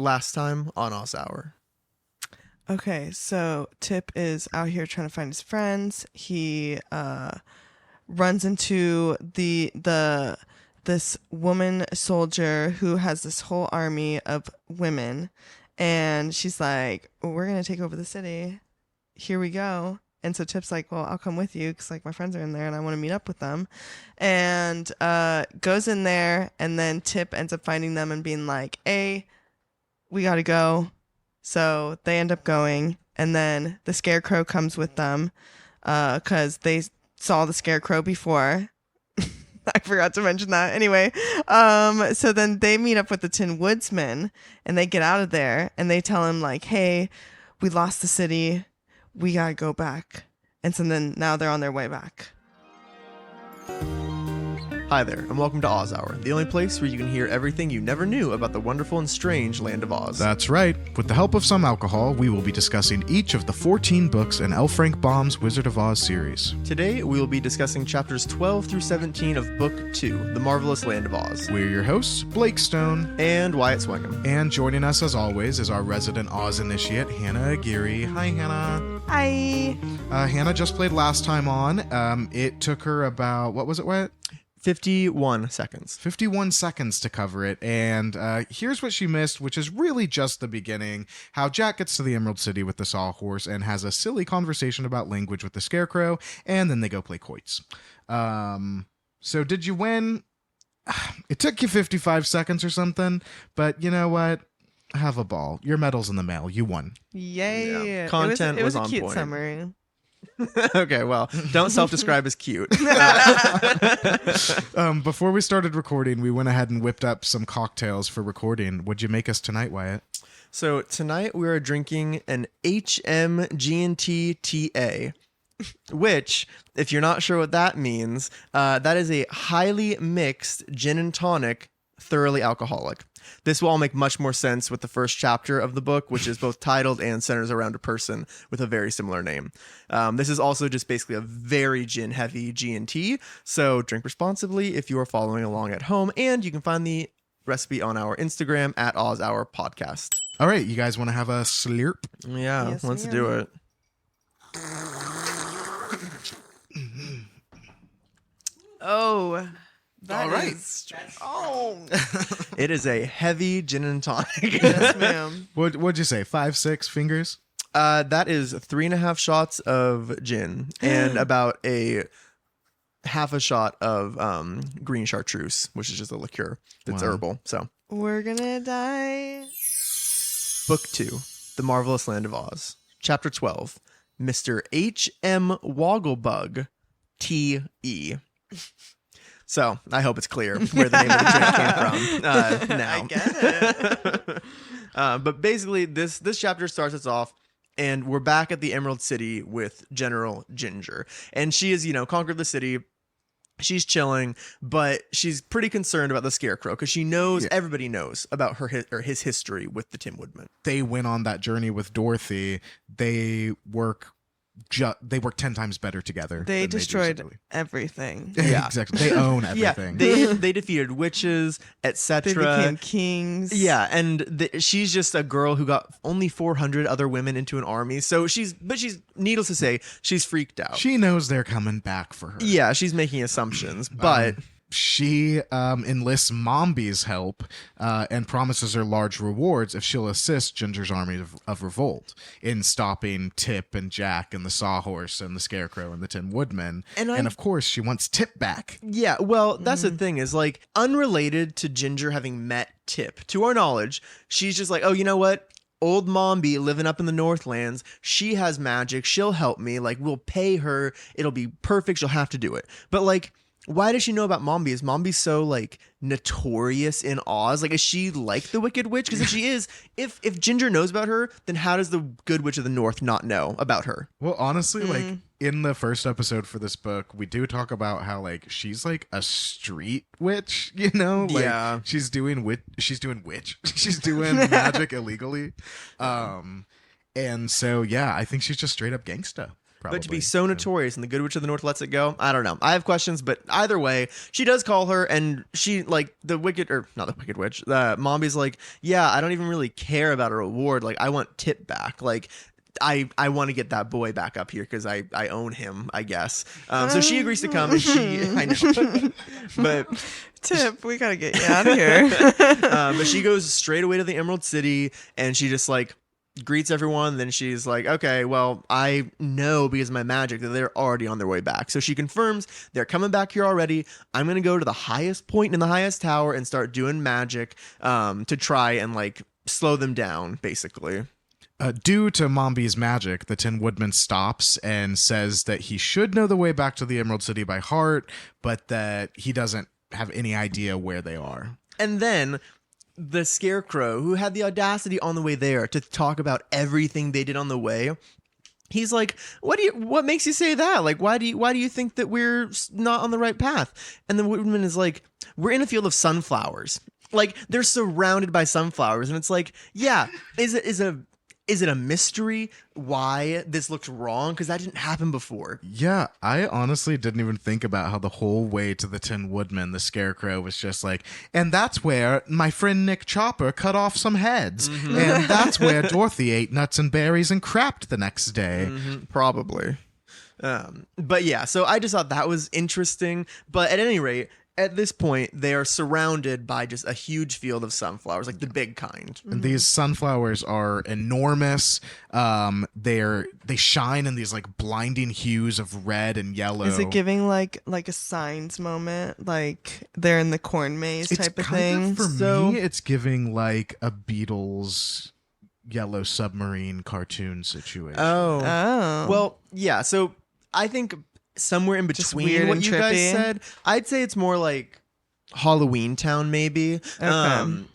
last time on Oz Hour. Okay, so Tip is out here trying to find his friends. He runs into this woman soldier who has this whole army of women, and she's like, "We're gonna take over the city. Here we go." And so Tip's like, "Well, I'll come with you because like my friends are in there and I want to meet up with them," and goes in there, and then Tip ends up finding them and being like, "Hey, we gotta go." So they end up going, and then the Scarecrow comes with them because they saw the Scarecrow before. I forgot to mention that. Anyway, so then they meet up with the Tin Woodsman, and they get out of there, and they tell him like, "Hey, we lost the city. We gotta go back." And so then now they're on their way back. Hi there, and welcome to Oz Hour, the only place where you can hear everything you never knew about the wonderful and strange land of Oz. That's right. With the help of some alcohol, we will be discussing each of the 14 books in L. Frank Baum's Wizard of Oz series. Today, we will be discussing chapters 12 through 17 of Book 2, The Marvelous Land of Oz. We're your hosts, Blake Stone And Wyatt Swingham. And joining us, as always, is our resident Oz initiate, Hannah Aguirre. Hi, Hannah. Hi. Hannah just played last time on. It took her about, what was it, Wyatt? 51 seconds. 51 seconds to cover it, and here's what she missed, which is really just the beginning. How Jack gets to the Emerald City with the Sawhorse and has a silly conversation about language with the Scarecrow, and then they go play quoits. So did you win? It took you 55 seconds or something, but you know what? Have a ball. Your medal's in the mail. You won. Yay. Yeah. Content it was was a on cute point. summary. Okay, well, don't self-describe as cute. Before we started recording, we went ahead and whipped up some cocktails for recording. What'd you make us tonight, Wyatt? So tonight we are drinking an HMGNT-TA, which, if you're not sure what that means, that is a highly mixed gin and tonic, thoroughly alcoholic. This will all make much more sense with the first chapter of the book, which is both titled and centers around a person with a very similar name. This is also just basically a very gin-heavy G&T, so drink responsibly if you are following along at home, and you can find the recipe on our Instagram at OzHourPodcast. All right, you guys want to have a slurp? Yeah, Yes, let's ma'am. do it. Oh, that All right. is Oh, It is a heavy gin and tonic. yes, ma'am. What'd you say? 5, 6 fingers? That is 3.5 shots of gin and about a half a shot of green chartreuse, which is just a liqueur that's Wow. herbal. So, We're gonna die. Book 2, The Marvelous Land of Oz, Chapter 12, Mr. H.M. Wogglebug, T.E. So, I hope it's clear where the name of the drink came from now. I get it. But basically, this chapter starts us off, and we're back at the Emerald City with General Ginger. And she has, conquered the city. She's chilling, but she's pretty concerned about the Scarecrow because she knows, everybody knows about his history with the Tin Woodman. They went on that journey with Dorothy. They work 10 times better together. They than do destroyed separately. everything. Yeah. Exactly. They own everything. Yeah, they defeated witches, They etc. became kings. Yeah, and she's just a girl who got only 400 other women into an army. So she's needless to say, she's freaked out. She knows they're coming back for her. Yeah, she's making assumptions, but She enlists Mombi's help and promises her large rewards if she'll assist Ginger's army of revolt in stopping Tip and Jack and the Sawhorse and the Scarecrow and the Tin Woodman. And of course, she wants Tip back. yeah, well, that's the thing is like unrelated to Ginger having met Tip. To our knowledge, she's just like, oh, you know what? Old Mombi living up in the Northlands, she has magic. She'll help me. Like, we'll pay her. It'll be perfect. She'll have to do it. But like, why does she know about Mombi? Is Mombi so like notorious in Oz? Like, is she like the Wicked Witch? Because if she is, if Ginger knows about her, then how does the Good Witch of the North not know about her? Well, honestly, like in the first episode for this book, we do talk about how like she's like a street witch, Like Yeah. she's doing she's doing magic illegally. And so yeah, I think she's just straight up gangsta. But to be probably. so notorious and the Good Witch of the North lets it go, I don't know. I have questions, but either way, she does call her, and she, like, the Wicked, or not the Wicked Witch, Mombi's like, yeah, I don't even really care about a reward. Like, I want Tip back. Like, I want to get that boy back up here because I own him, I guess. So she agrees to come, and I know. But Tip, we gotta get you out of here. but she goes straight away to the Emerald City, and she just like greets everyone. Then she's like, okay, well, I know because of my magic that they're already on their way back. So she confirms they're coming back here already. I'm going to go to the highest point in the highest tower and start doing magic to try and like slow them down, basically. Due to Mombi's magic, the Tin Woodman stops and says that he should know the way back to the Emerald City by heart, but that he doesn't have any idea where they are. And then the Scarecrow, who had the audacity on the way there to talk about everything they did on the way, he's like, what makes you say that? Like, why do you think that we're not on the right path? And the Woodman is like, we're in a field of sunflowers. Like, they're surrounded by sunflowers. And it's like, yeah, is it a mystery why this looks wrong? Because that didn't happen before. Yeah, I honestly didn't even think about how the whole way to the Tin Woodman, the Scarecrow was just like, and that's where my friend Nick Chopper cut off some heads. And that's where Dorothy ate nuts and berries and crapped the next day. Probably. But yeah, so I just thought that was interesting. But at any rate, at this point, they are surrounded by just a huge field of sunflowers, like the big kind. And these sunflowers are enormous. They shine in these like blinding hues of red and yellow. Is it giving like a Signs moment, like they're in the corn maze type of thing? For me, it's giving like a Beatles Yellow Submarine cartoon situation. Oh. Oh, Well, yeah, so I think somewhere in Just between weird what and you guys trippy. said, I'd say it's more like Halloween Town, maybe.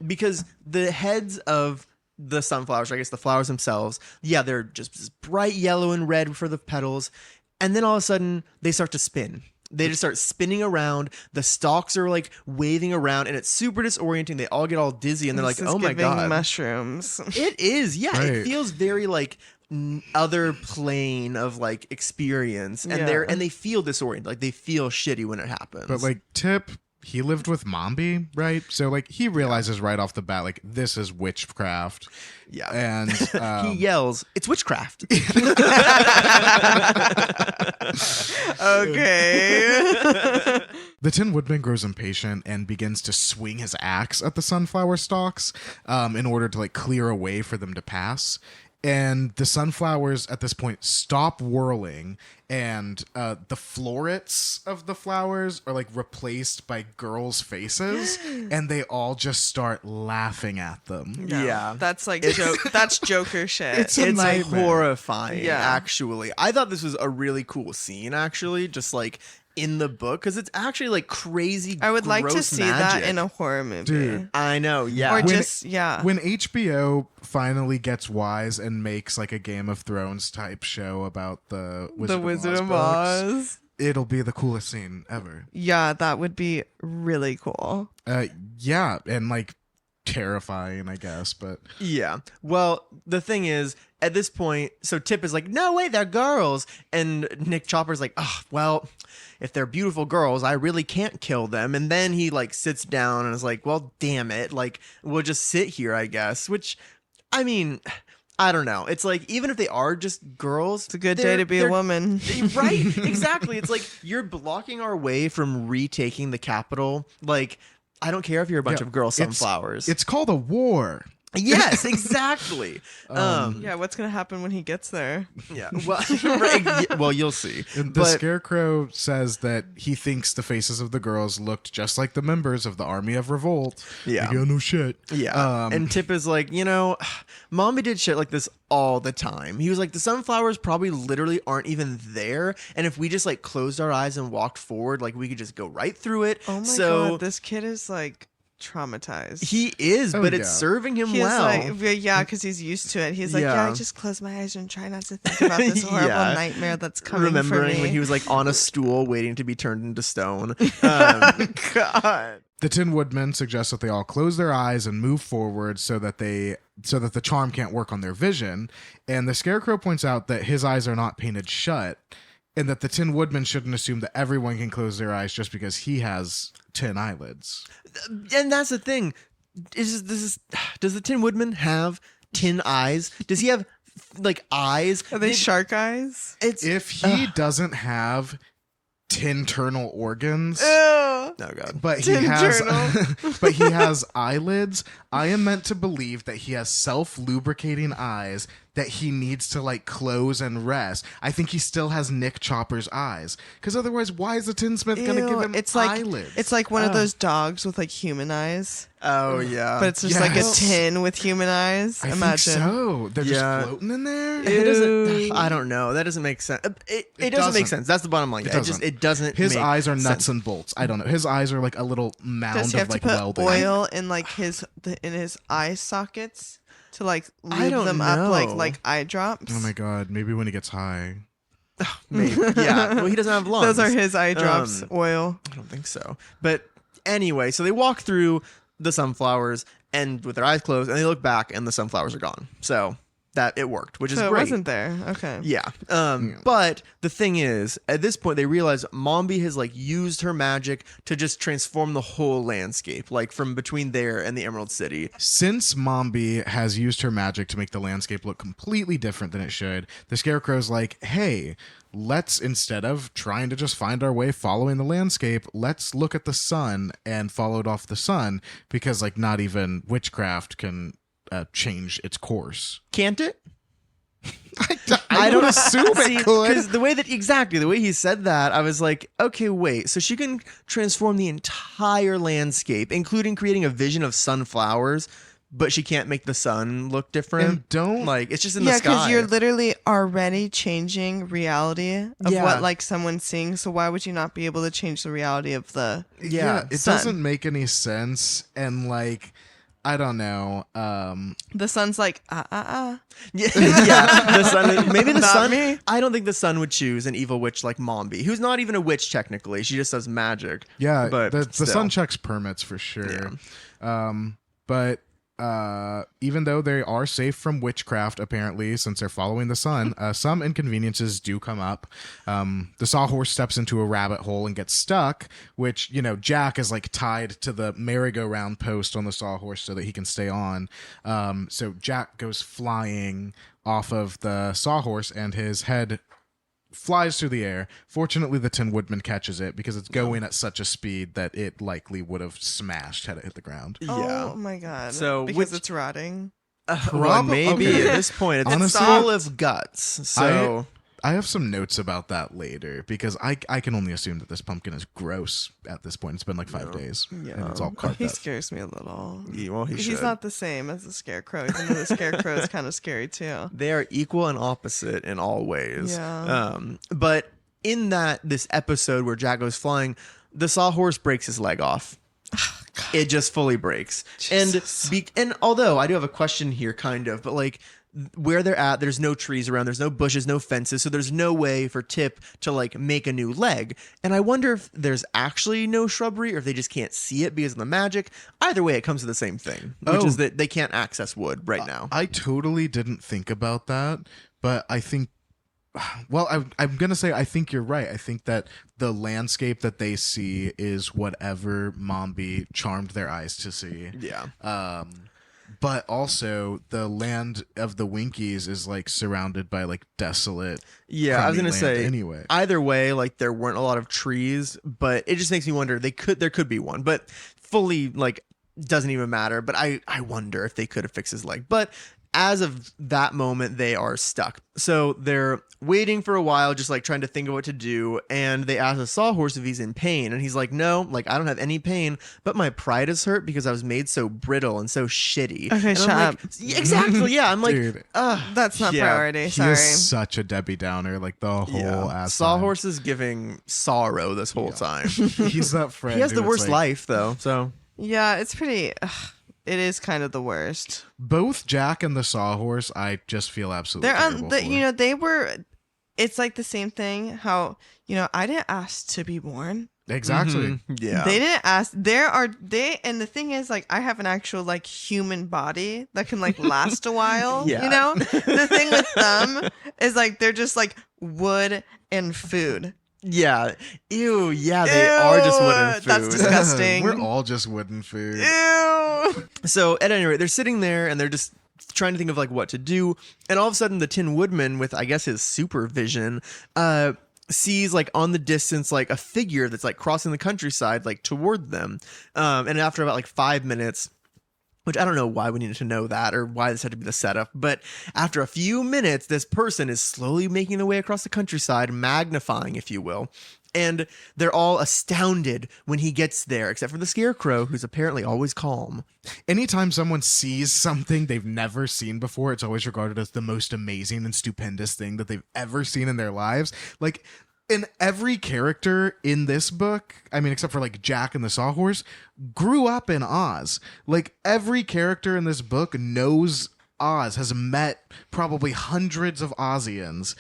Because the heads of the sunflowers, or I guess the flowers themselves, yeah, they're just this bright yellow and red for the petals. And then all of a sudden, they start to spin. They just start spinning around. The stalks are like waving around, and it's super disorienting. They all get all dizzy, and they're This like, is "Oh my giving god!" mushrooms. It is, yeah. Right. It feels very like other plane of like experience, and Yeah. they feel disoriented, like they feel shitty when it happens. But like Tip, he lived with Mombi, right? So like he realizes right off the bat, like this is witchcraft. yeah, And he yells, "It's witchcraft!" Okay. the Tin Woodman grows impatient and begins to swing his axe at the sunflower stalks in order to like clear a way for them to pass. And the sunflowers at this point stop whirling, and the florets of the flowers are like replaced by girls' faces, and they all just start laughing at them. No, Yeah. that's like that's Joker shit. It's It's like- horrifying. Yeah. Actually, I thought this was a really cool scene. Actually, just like in the book, because it's actually like crazy. I would like to gross see magic. that in a horror movie. Dude. I know, yeah. Or When- just yeah. When HBO finally gets wise and makes like a Game of Thrones type show about the Wizard of Oz books, it'll be the coolest scene ever. Yeah, that would be really cool. Yeah, and like terrifying, I guess, but Yeah. Well, the thing is, at this point, so Tip is like, "No way, they're girls," and Nick Chopper's like, "Oh, well, if they're beautiful girls, I really can't kill them." And then he like sits down and is like, "Well, damn it, like we'll just sit here, I guess." Which, I mean, I don't know. It's like even if they are just girls, It's a good day to be a woman. Right? Exactly. It's like you're blocking our way from retaking the capital. Like, I don't care if you're a bunch Yeah, of girl it's- sunflowers. it's called a war. Yes, exactly. Yeah, what's gonna happen when he gets there? Yeah. Well, right, yeah, well, you'll see. And the But Scarecrow says that he thinks the faces of the girls looked just like the members of the Army of Revolt. Yeah. Like, no shit. yeah, and Tip is like, Mommy did shit like this all the time. He was like, the sunflowers probably literally aren't even there, and if we just like closed our eyes and walked forward, like we could just go right through it. Oh my so god, this kid is like traumatized. he is, Oh, but yeah. it's serving him He's well. like, yeah, because he's used to it. He's like, Yeah. I just close my eyes and try not to think about this horrible Yeah. nightmare that's coming Remembering for me. when he was like on a stool waiting to be turned into stone. God. The Tin Woodman suggests that they all close their eyes and move forward so that the charm can't work on their vision. And the Scarecrow points out that his eyes are not painted shut, and that the Tin Woodman shouldn't assume that everyone can close their eyes just because he has tin eyelids. And that's the thing. Does the Tin Woodman have tin eyes? Does he have like eyes? Are they shark eyes? If he doesn't have tinternal organs, Ew. Oh god. but he has eyelids, I am meant to believe that he has self-lubricating eyes that he needs to like close and rest. I think he still has Nick Chopper's eyes, because otherwise why is the Tinsmith gonna give him eyelids? It's like one of those dogs with like human eyes, Oh yeah. but it's just like a Yes. tin with human eyes. I Imagine. think so. They're Yeah. just floating in there. it doesn't. I don't know. That doesn't make sense. It doesn't make doesn't. sense. That's the bottom line. It doesn't. His make eyes are nuts sense. and bolts. I don't know. His eyes are like a little mound Does he have of like to put welding. oil in like in his eye sockets to like I lube don't them up know. like eye drops? Oh my god! Maybe when he gets high. Maybe. Yeah. Well, he doesn't have lungs. Those are his eye drops. Oil. I don't think so. But anyway, so they walk through the sunflowers and with their eyes closed, and they look back, and the sunflowers are gone. So that it worked, which is So it great. wasn't there. Okay. Yeah. But the thing is, at this point, they realize Mombi has like used her magic to just transform the whole landscape, like from between there and the Emerald City. Since Mombi has used her magic to make the landscape look completely different than it should, the Scarecrow's like, hey, let's, instead of trying to just find our way following the landscape, let's look at the sun and follow it off the sun, because like not even witchcraft can change its course. Can't it? I don't assume See, it could. because the way he said that, I was like, okay, wait. So she can transform the entire landscape, including creating a vision of sunflowers, but she can't make the sun look different. And don't Like it's just in Yeah, the sky. because you're literally already changing reality of Yeah. what like someone's seeing. So why would you not be able to change the reality of the? Yeah, it sun. doesn't make any sense. And like, I don't know. The sun's like Yeah, yeah. The sun. Maybe the Not sun. me. I don't think the sun would choose an evil witch like Mombi, who's not even a witch technically. She just does magic. Yeah, but the still. sun checks permits for sure. But even though they are safe from witchcraft, apparently, since they're following the sun, some inconveniences do come up. The Sawhorse steps into a rabbit hole and gets stuck, which, you know, Jack is like tied to the merry-go-round post on the Sawhorse so that he can stay on. So Jack goes flying off of the Sawhorse and his head flies through the air. Fortunately, the Tin Woodman catches it because it's going at such a speed that it likely would have smashed had it hit the ground. Yeah. Oh my god. So because which- it's rotting. Well, maybe okay. at this point it's Honestly, full of guts. So I have some notes about that later because I can only assume that this pumpkin is gross at this point. It's been like 5 days. And it's all carved He up. scares me a little. well, he He's should. not the same as the Scarecrow, even though the Scarecrow is kind of scary too. They are equal and opposite in all ways. Yeah. But in this episode where Jack goes flying, the Sawhorse breaks his leg off. It just fully breaks. Jesus. And although I do have a question here, kind of, but like where they're at, there's no trees around, there's no bushes, no fences, so there's no way for Tip to like make a new leg. And I wonder if there's actually no shrubbery or if they just can't see it because of the magic. Either way, it comes to the same thing, which is that they can't access wood right now. I totally didn't think about that, but I think, well, I'm going to say I think you're right. I think that the landscape that they see is whatever Mombi charmed their eyes to see. Yeah. But also the land of the Winkies is like surrounded by like desolate. Yeah, I was crummy gonna land say anyway. either way, like there weren't a lot of trees, but it just makes me wonder. There could be one, but fully like doesn't even matter. But I wonder if they could have fixed his leg. But as of that moment, they are stuck. So they're waiting for a while, just like trying to think of what to do. And they ask the Sawhorse if he's in pain. And he's like, no, like I don't have any pain, but my pride is hurt because I was made so brittle and so shitty. Okay, and shut I'm up. like, "Yeah, exactly. Yeah. I'm like, Dude, That's not Yeah. priority. he Sorry. is such a Debbie Downer, like the whole ass. Sawhorse is giving sorrow this whole time. He's that friend. He has who the it's worst like, life though. So Yeah, it's pretty. It is kind of the worst. Both Jack and the Sawhorse, I just feel absolutely They're terrible for. they were. It's like the same thing. How I didn't ask to be born. Exactly. Yeah. They didn't ask. And the thing is, like, I have an actual like human body that can like last a while. Yeah. You know, the thing with them is like they're just like wood and food. Yeah. Ew. Yeah, they are just wooden food. That's disgusting. We're all just wooden food. Ew. So at any rate, they're sitting there and they're just trying to think of like what to do. And all of a sudden, the Tin Woodman, with I guess his supervision, sees like on the distance like a figure that's like crossing the countryside like toward them. And after about like 5 minutes, which I don't know why we needed to know that or why this had to be the setup, but after a few minutes, this person is slowly making their way across the countryside, magnifying, if you will. And they're all astounded when he gets there, except for the Scarecrow, who's apparently always calm. Anytime someone sees something they've never seen before, it's always regarded as the most amazing and stupendous thing that they've ever seen in their lives. Like, in every character in this book, I mean, except for like Jack and the Sawhorse, grew up in Oz. Like, every character in this book knows Oz, has met probably hundreds of Ozians,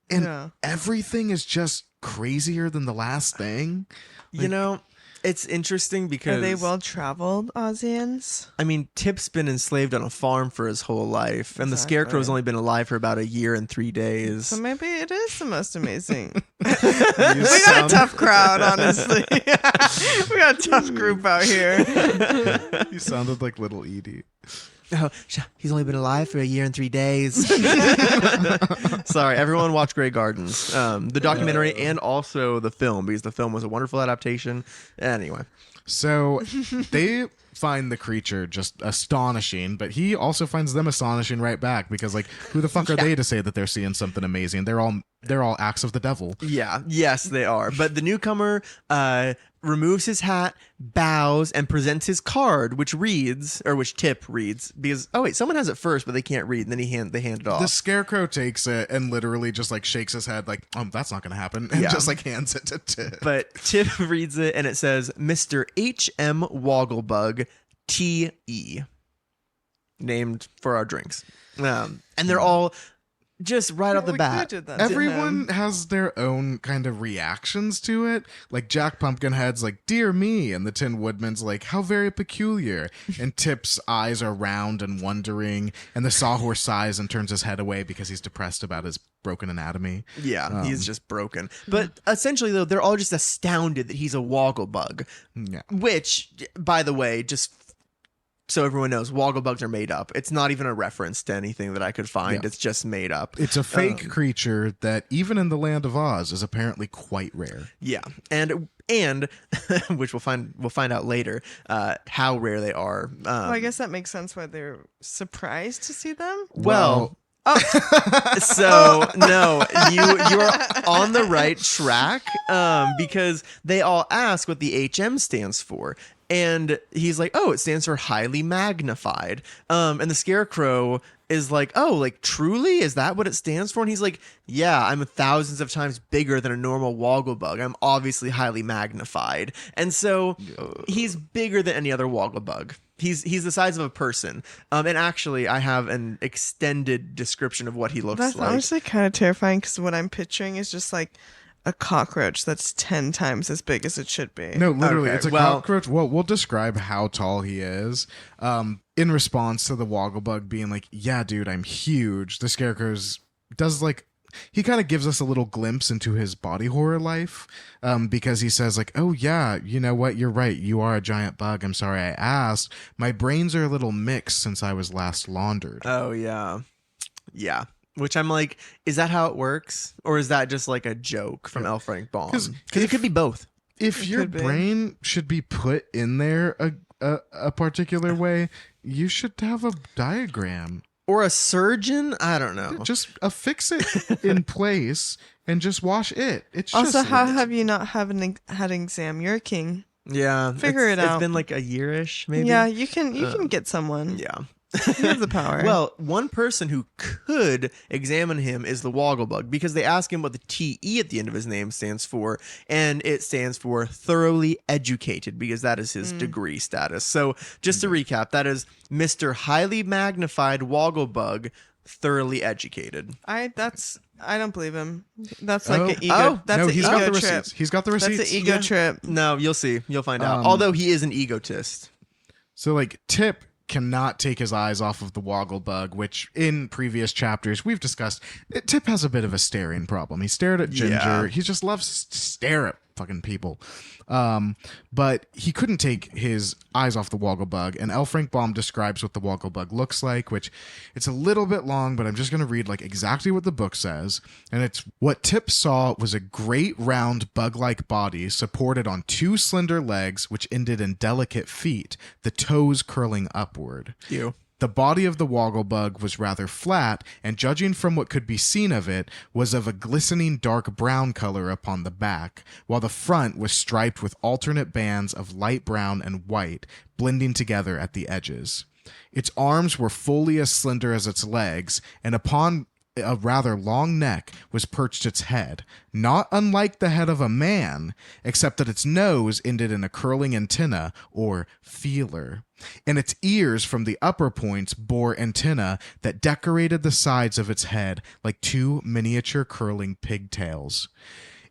and Yeah. everything is just crazier than the last thing. You know, it's interesting because Are they well traveled Ozians? I mean, Tip's been enslaved on a farm for his whole life, and the Exactly. Scarecrow's only been alive for about a year and 3 days. So maybe it is the most amazing. We got a tough crowd, honestly. We got a tough group out here. You sounded like little Edie. Oh, he's only been alive for a year and 3 days. Sorry, everyone watch Grey Gardens, the documentary and also the film, because the film was a wonderful adaptation. Anyway, So they find the creature just astonishing, but he also finds them astonishing right back because, like, who the fuck are they to say that they're seeing something amazing? They're all acts of the devil. yeah, yes, they are. But the newcomer removes his hat, bows, and presents his card, which Tip reads, because someone has it first, but they can't read, and then they hand it off. The Scarecrow takes it and literally just like shakes his head like, that's not gonna happen, and Yeah. just like hands it to Tip. But Tip reads it, and it says, Mr. H.M. Wogglebug, T.E., named for our drinks. And they're all just right off the We bat. did that to Everyone him. has their own kind of reactions to it. Like Jack Pumpkinhead's like, dear me, and the Tin Woodman's like, how very peculiar. And Tip's eyes are round and wondering, and the Sawhorse sighs and turns his head away because he's depressed about his broken anatomy. Yeah, he's just broken. But essentially, though, they're all just astounded that he's a Wogglebug, Yeah. which, by the way, just so everyone knows, Wogglebugs are made up. It's not even a reference to anything that I could find. Yeah. It's just made up. It's a fake creature that even in the land of Oz is apparently quite rare. Yeah, and which we'll find out later how rare they are. Well, I guess that makes sense why they're surprised to see them. Well, so no, you are on the right track because they all ask what the HM stands for. And he's like, oh, it stands for highly magnified. And the Scarecrow is like, oh, like truly? Is that what it stands for? And he's like, yeah, I'm thousands of times bigger than a normal Wogglebug. I'm obviously highly magnified. And so he's bigger than any other Wogglebug. He's the size of a person. And actually, I have an extended description of what he looks That's like. honestly kind of terrifying because what I'm picturing is just like a cockroach that's 10 times as big as it should be. No, literally, Okay, it's a well- cockroach. Well, we'll describe how tall he is. In response to the Wogglebug being like, yeah, dude, I'm huge. The Scarecrow's does like, he kind of gives us a little glimpse into his body horror life because he says like, oh yeah, you know what? You're right. You are a giant bug. I'm sorry I asked. My brains are a little mixed since I was last laundered. Oh, yeah. Yeah. Which I'm like, is that how it works? Or is that just like a joke from L. Frank Baum? 'Cause Because it could be both. If your could be. brain should be put in there a particular way, you should have a diagram. Or a surgeon? I don't know. Just affix it in place and just wash it. It's Also, just how have you not had an exam? You're a king. Yeah. Figure it It's out. been like a year-ish, maybe. Yeah, you can get someone. Yeah. He has the power. Well, one person who could examine him is the Wogglebug, because they ask him what the TE at the end of his name stands for, and it stands for thoroughly educated, because that is his degree status. So just to recap, that is Mr. Highly Magnified Wogglebug, thoroughly educated. I don't believe him. That's like Oh. an ego. Oh. That's No, an he's ego got the trip. receipts. He's got the receipts. That's an ego trip. No, you'll see. You'll find out. Um, Although he is an egotist. So, like, Tip cannot take his eyes off of the Wogglebug, which in previous chapters we've discussed. Tip has a bit of a staring problem. He stared at Ginger. Yeah. He just loves to stare at fucking people. But he couldn't take his eyes off the Wogglebug, and L. Frank Baum describes what the Wogglebug looks like, which it's a little bit long, but I'm just going to read like exactly what the book says. And it's what Tip saw was a great round bug-like body supported on two slender legs, which ended in delicate feet, the toes curling upward. You. The body of the Wogglebug was rather flat, and judging from what could be seen of it, was of a glistening dark brown color upon the back, while the front was striped with alternate bands of light brown and white, blending together at the edges. Its arms were fully as slender as its legs, and upon a rather long neck was perched its head, not unlike the head of a man, except that its nose ended in a curling antenna, or feeler, and its ears from the upper points bore antennae that decorated the sides of its head like two miniature curling pigtails.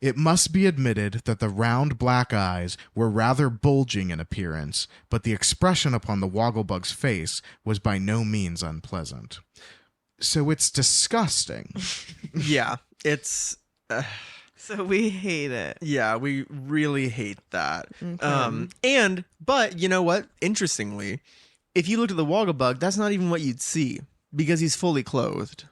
It must be admitted that the round black eyes were rather bulging in appearance, but the expression upon the Wogglebug's face was by no means unpleasant. So it's disgusting. Yeah. It's... So we hate it. Yeah, we really hate that. But you know what? Interestingly, if you looked at the Wogglebug, that's not even what you'd see, because he's fully clothed.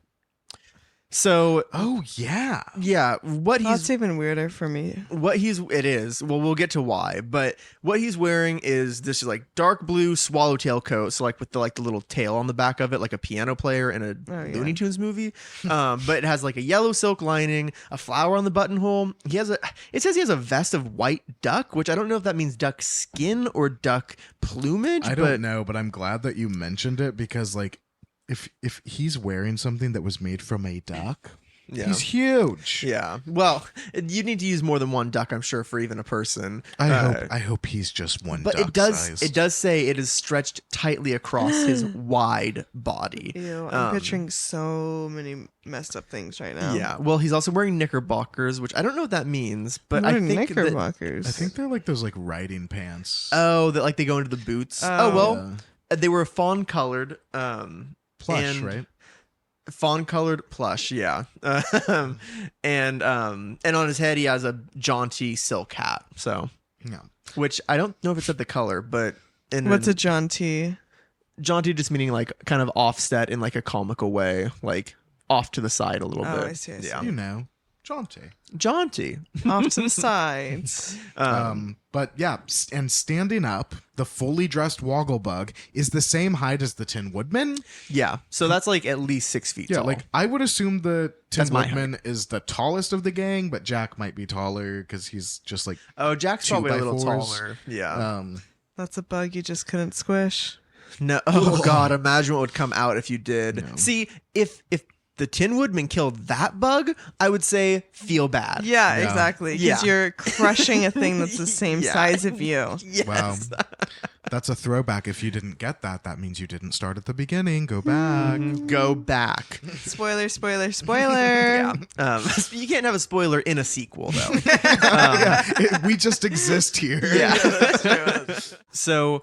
So Oh, yeah. yeah, That's even weirder for me. it is. Well, we'll get to why, but what he's wearing is this like dark blue swallowtail coat, so like with the little tail on the back of it, like a piano player in a Looney Tunes movie. But it has like a yellow silk lining, a flower on the buttonhole. It says he has a vest of white duck, which I don't know if that means duck skin or duck plumage. I don't know, but I'm glad that you mentioned it, because like if he's wearing something that was made from a duck, Yeah. he's huge. Yeah. Well, you need to use more than one duck, I'm sure, for even a person. I hope he's just one But duck it size. does say it is stretched tightly across his wide body. Ew, I'm picturing so many messed up things right now. Yeah. Well, he's also wearing knickerbockers, which I don't know what that means, but What I are think that, knickerbockers. I think they're like those like riding pants. that like they go into the boots. Oh. Well, they were fawn colored. Plush, and- right? Fawn colored plush, yeah. And on his head he has a jaunty silk hat. So, Yeah. which I don't know if it said the color, but What's a John T? jaunty just meaning like kind of offset in like a comical way, like off to the side a little Oh, bit. I see. Yeah. You know, jaunty. Jaunty. Off to the sides. But yeah, and standing up, the fully dressed Wogglebug is the same height as the Tin Woodman. Yeah. So that's like at least 6 feet Yeah, tall. like I would assume the Tin That's my Woodman is the tallest of the gang, but Jack might be taller because he's just like oh, Jack's two probably a by little fours. taller. Yeah. That's a bug you just couldn't squish. No. Oh God! Imagine what would come out if you did. See, if the Tin Woodman killed that bug, I would say feel bad. Yeah, Yeah. exactly. Yeah. Because you're crushing a thing that's the same Yeah. size of you. Yes. wow, that's a throwback. If you didn't get that, that means you didn't start at the beginning. Go back. Go back. Spoiler, spoiler, spoiler. Yeah. You can't have a spoiler in a sequel though. We just exist here. Yeah. So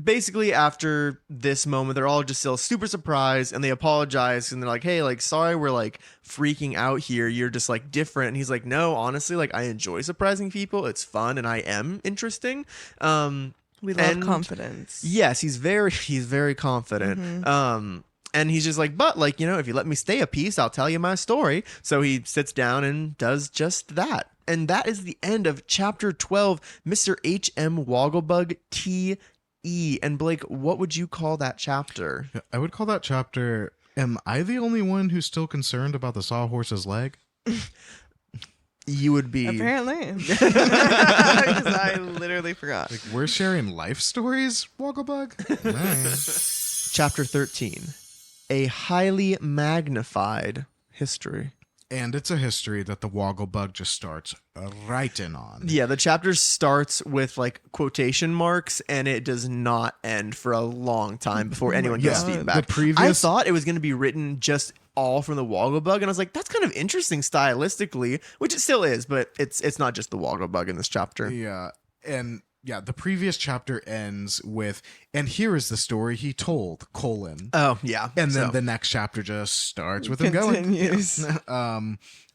basically after this moment, they're all just still super surprised and they apologize and they're like, hey, like, sorry, we're like freaking out here. You're just like different. And he's like, no, honestly, like I enjoy surprising people. It's fun and I am interesting. We love And- confidence. Yes, he's very confident. And he's just like, but like, you know, if you let me stay a piece, I'll tell you my story. So he sits down and does just that. And that is the end of chapter 12, Mr. H.M. Wogglebug T.E. And Blake, what would you call that chapter? I would call that chapter, am I the only one who's still concerned about the sawhorse's leg? You would be. Apparently. Because I literally forgot. Like, we're sharing life stories, Wogglebug? Nice. Chapter 13, a highly magnified history. And it's a history that the Wogglebug just starts right in on. Yeah, the chapter starts with like quotation marks and it does not end for a long time before anyone gives Yeah. feedback. The previous- I thought it was going to be written just all from the Wogglebug, and I was like, that's kind of interesting stylistically, which it still is, but it's not just the Wogglebug in this chapter. Yeah. And yeah, the previous chapter ends with, and here is the story he told, : Oh, yeah. and then So- the next chapter just starts with him going. Continues.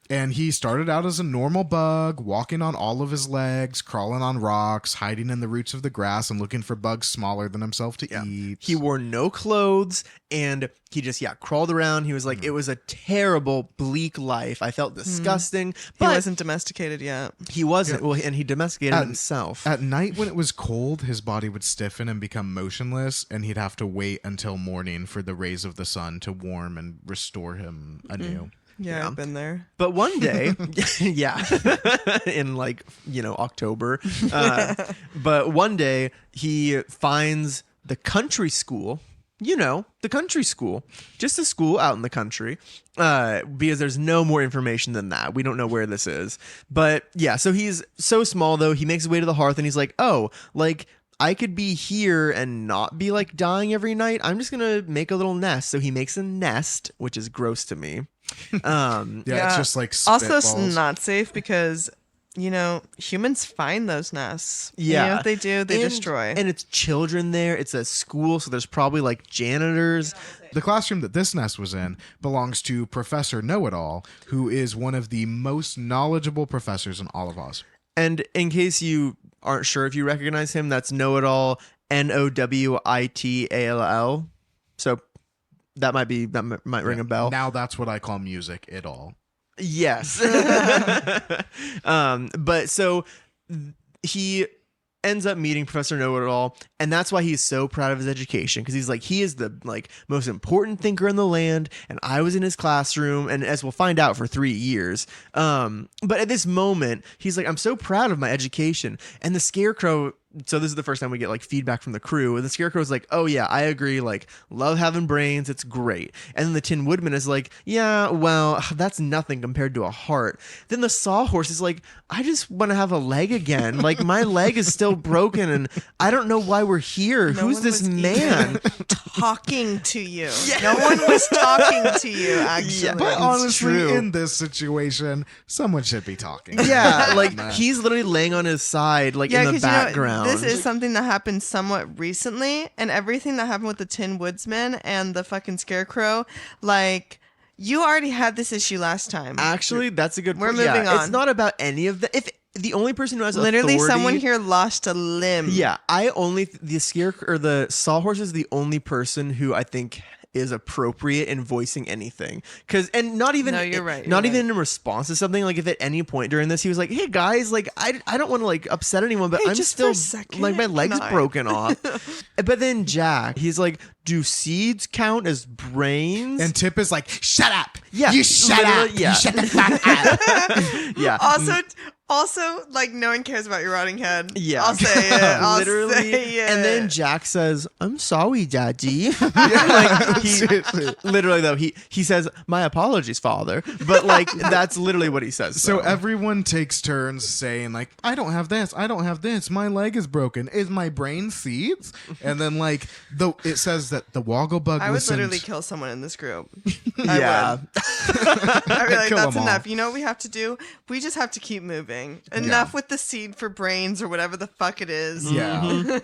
And he started out as a normal bug, walking on all of his legs, crawling on rocks, hiding in the roots of the grass, and looking for bugs smaller than himself to eat. He wore no clothes and he just crawled around. He was like, it was a terrible, bleak life. I felt disgusting. He But wasn't domesticated yet. he wasn't. Well, and he domesticated At- himself. At night, when it was cold, his body would stiffen and become motionless, and he'd have to wait until morning for the rays of the sun to warm and restore him anew. Yeah, Yeah. I've been there. But one day, yeah, in like, October. But one day he finds the country school, the country school, just a school out in the country, because there's no more information than that. We don't know where this is. But yeah, so he's so small though. He makes his way to the hearth and he's like, oh, like, I could be here and not be like dying every night. I'm just gonna make a little nest. So he makes a nest, which is gross to me. Yeah, Yeah. it's just like Also, it's spitballs. not safe because, humans find those nests. Yeah. If they do, they And- destroy. And it's children there. It's a school, so there's probably like janitors. The classroom that this nest was in belongs to Professor Know-It-All, who is one of the most knowledgeable professors in all of Oz. And in case you aren't sure if you recognize him, that's Know-It-All, Nowitall. So that might ring a bell. Now that's what I call music. It all. Yes. But so he ends up meeting Professor Know-It-All, and that's why he's so proud of his education, because he's like, he is the most important thinker in the land, and I was in his classroom, and as we'll find out, for 3 years. But at this moment, he's like, I'm so proud of my education, and the Scarecrow. So this is the first time we get like feedback from the crew, and the Scarecrow's like, oh yeah, I agree, like, love having brains, it's great. And then the Tin Woodman is like, yeah, well, that's nothing compared to a heart. Then the Sawhorse is like, I just want to have a leg again, like my leg is still broken and I don't know why we're here. No Who's one this was man? talking to you. No one was talking to you, actually. Yeah, But It's honestly, true. in this situation, someone should be talking. Yeah, like Nah. he's literally laying on his side, like in the 'cause background. this is something that happened somewhat recently, and everything that happened with the Tin Woodsman and the fucking Scarecrow, like, you already had this issue last time. Actually, that's a good We're point. Yeah, moving It's on. not about any of the. If the only person who has Literally, authority, someone here lost a limb. Yeah, the Scarecrow or the Sawhorse is the only person who I think is appropriate in voicing anything. And not even No, you're right, not you're even in response to something. Like if at any point during this he was like, "Hey guys, like I don't want to like upset anyone, but Hey, I'm just for still a second, like my leg's can I?" broken off." But then Jack, he's like, "Do seeds count as brains?" And Tip is like, shut up. Yeah, You shut literally, up. yeah. You shut the fuck up. yeah. Also, like, no one cares about your rotting head. Yeah. I'll say it. I'll Literally. say it. And then Jack says, I'm sorry, Daddy. Like, literally, though, he says, my apologies, Father. But, like, that's literally what he says. So though. everyone takes turns saying, like, I don't have this. I don't have this. My leg is broken. Is my brain seeds? And then, like, it says that the Wogglebug I would listens. literally kill someone in this group. yeah. I'd be like, Kill that's 'em all. enough. You know what we have to do? We just have to keep moving. Enough with the seed for brains or whatever the fuck it is. Yeah.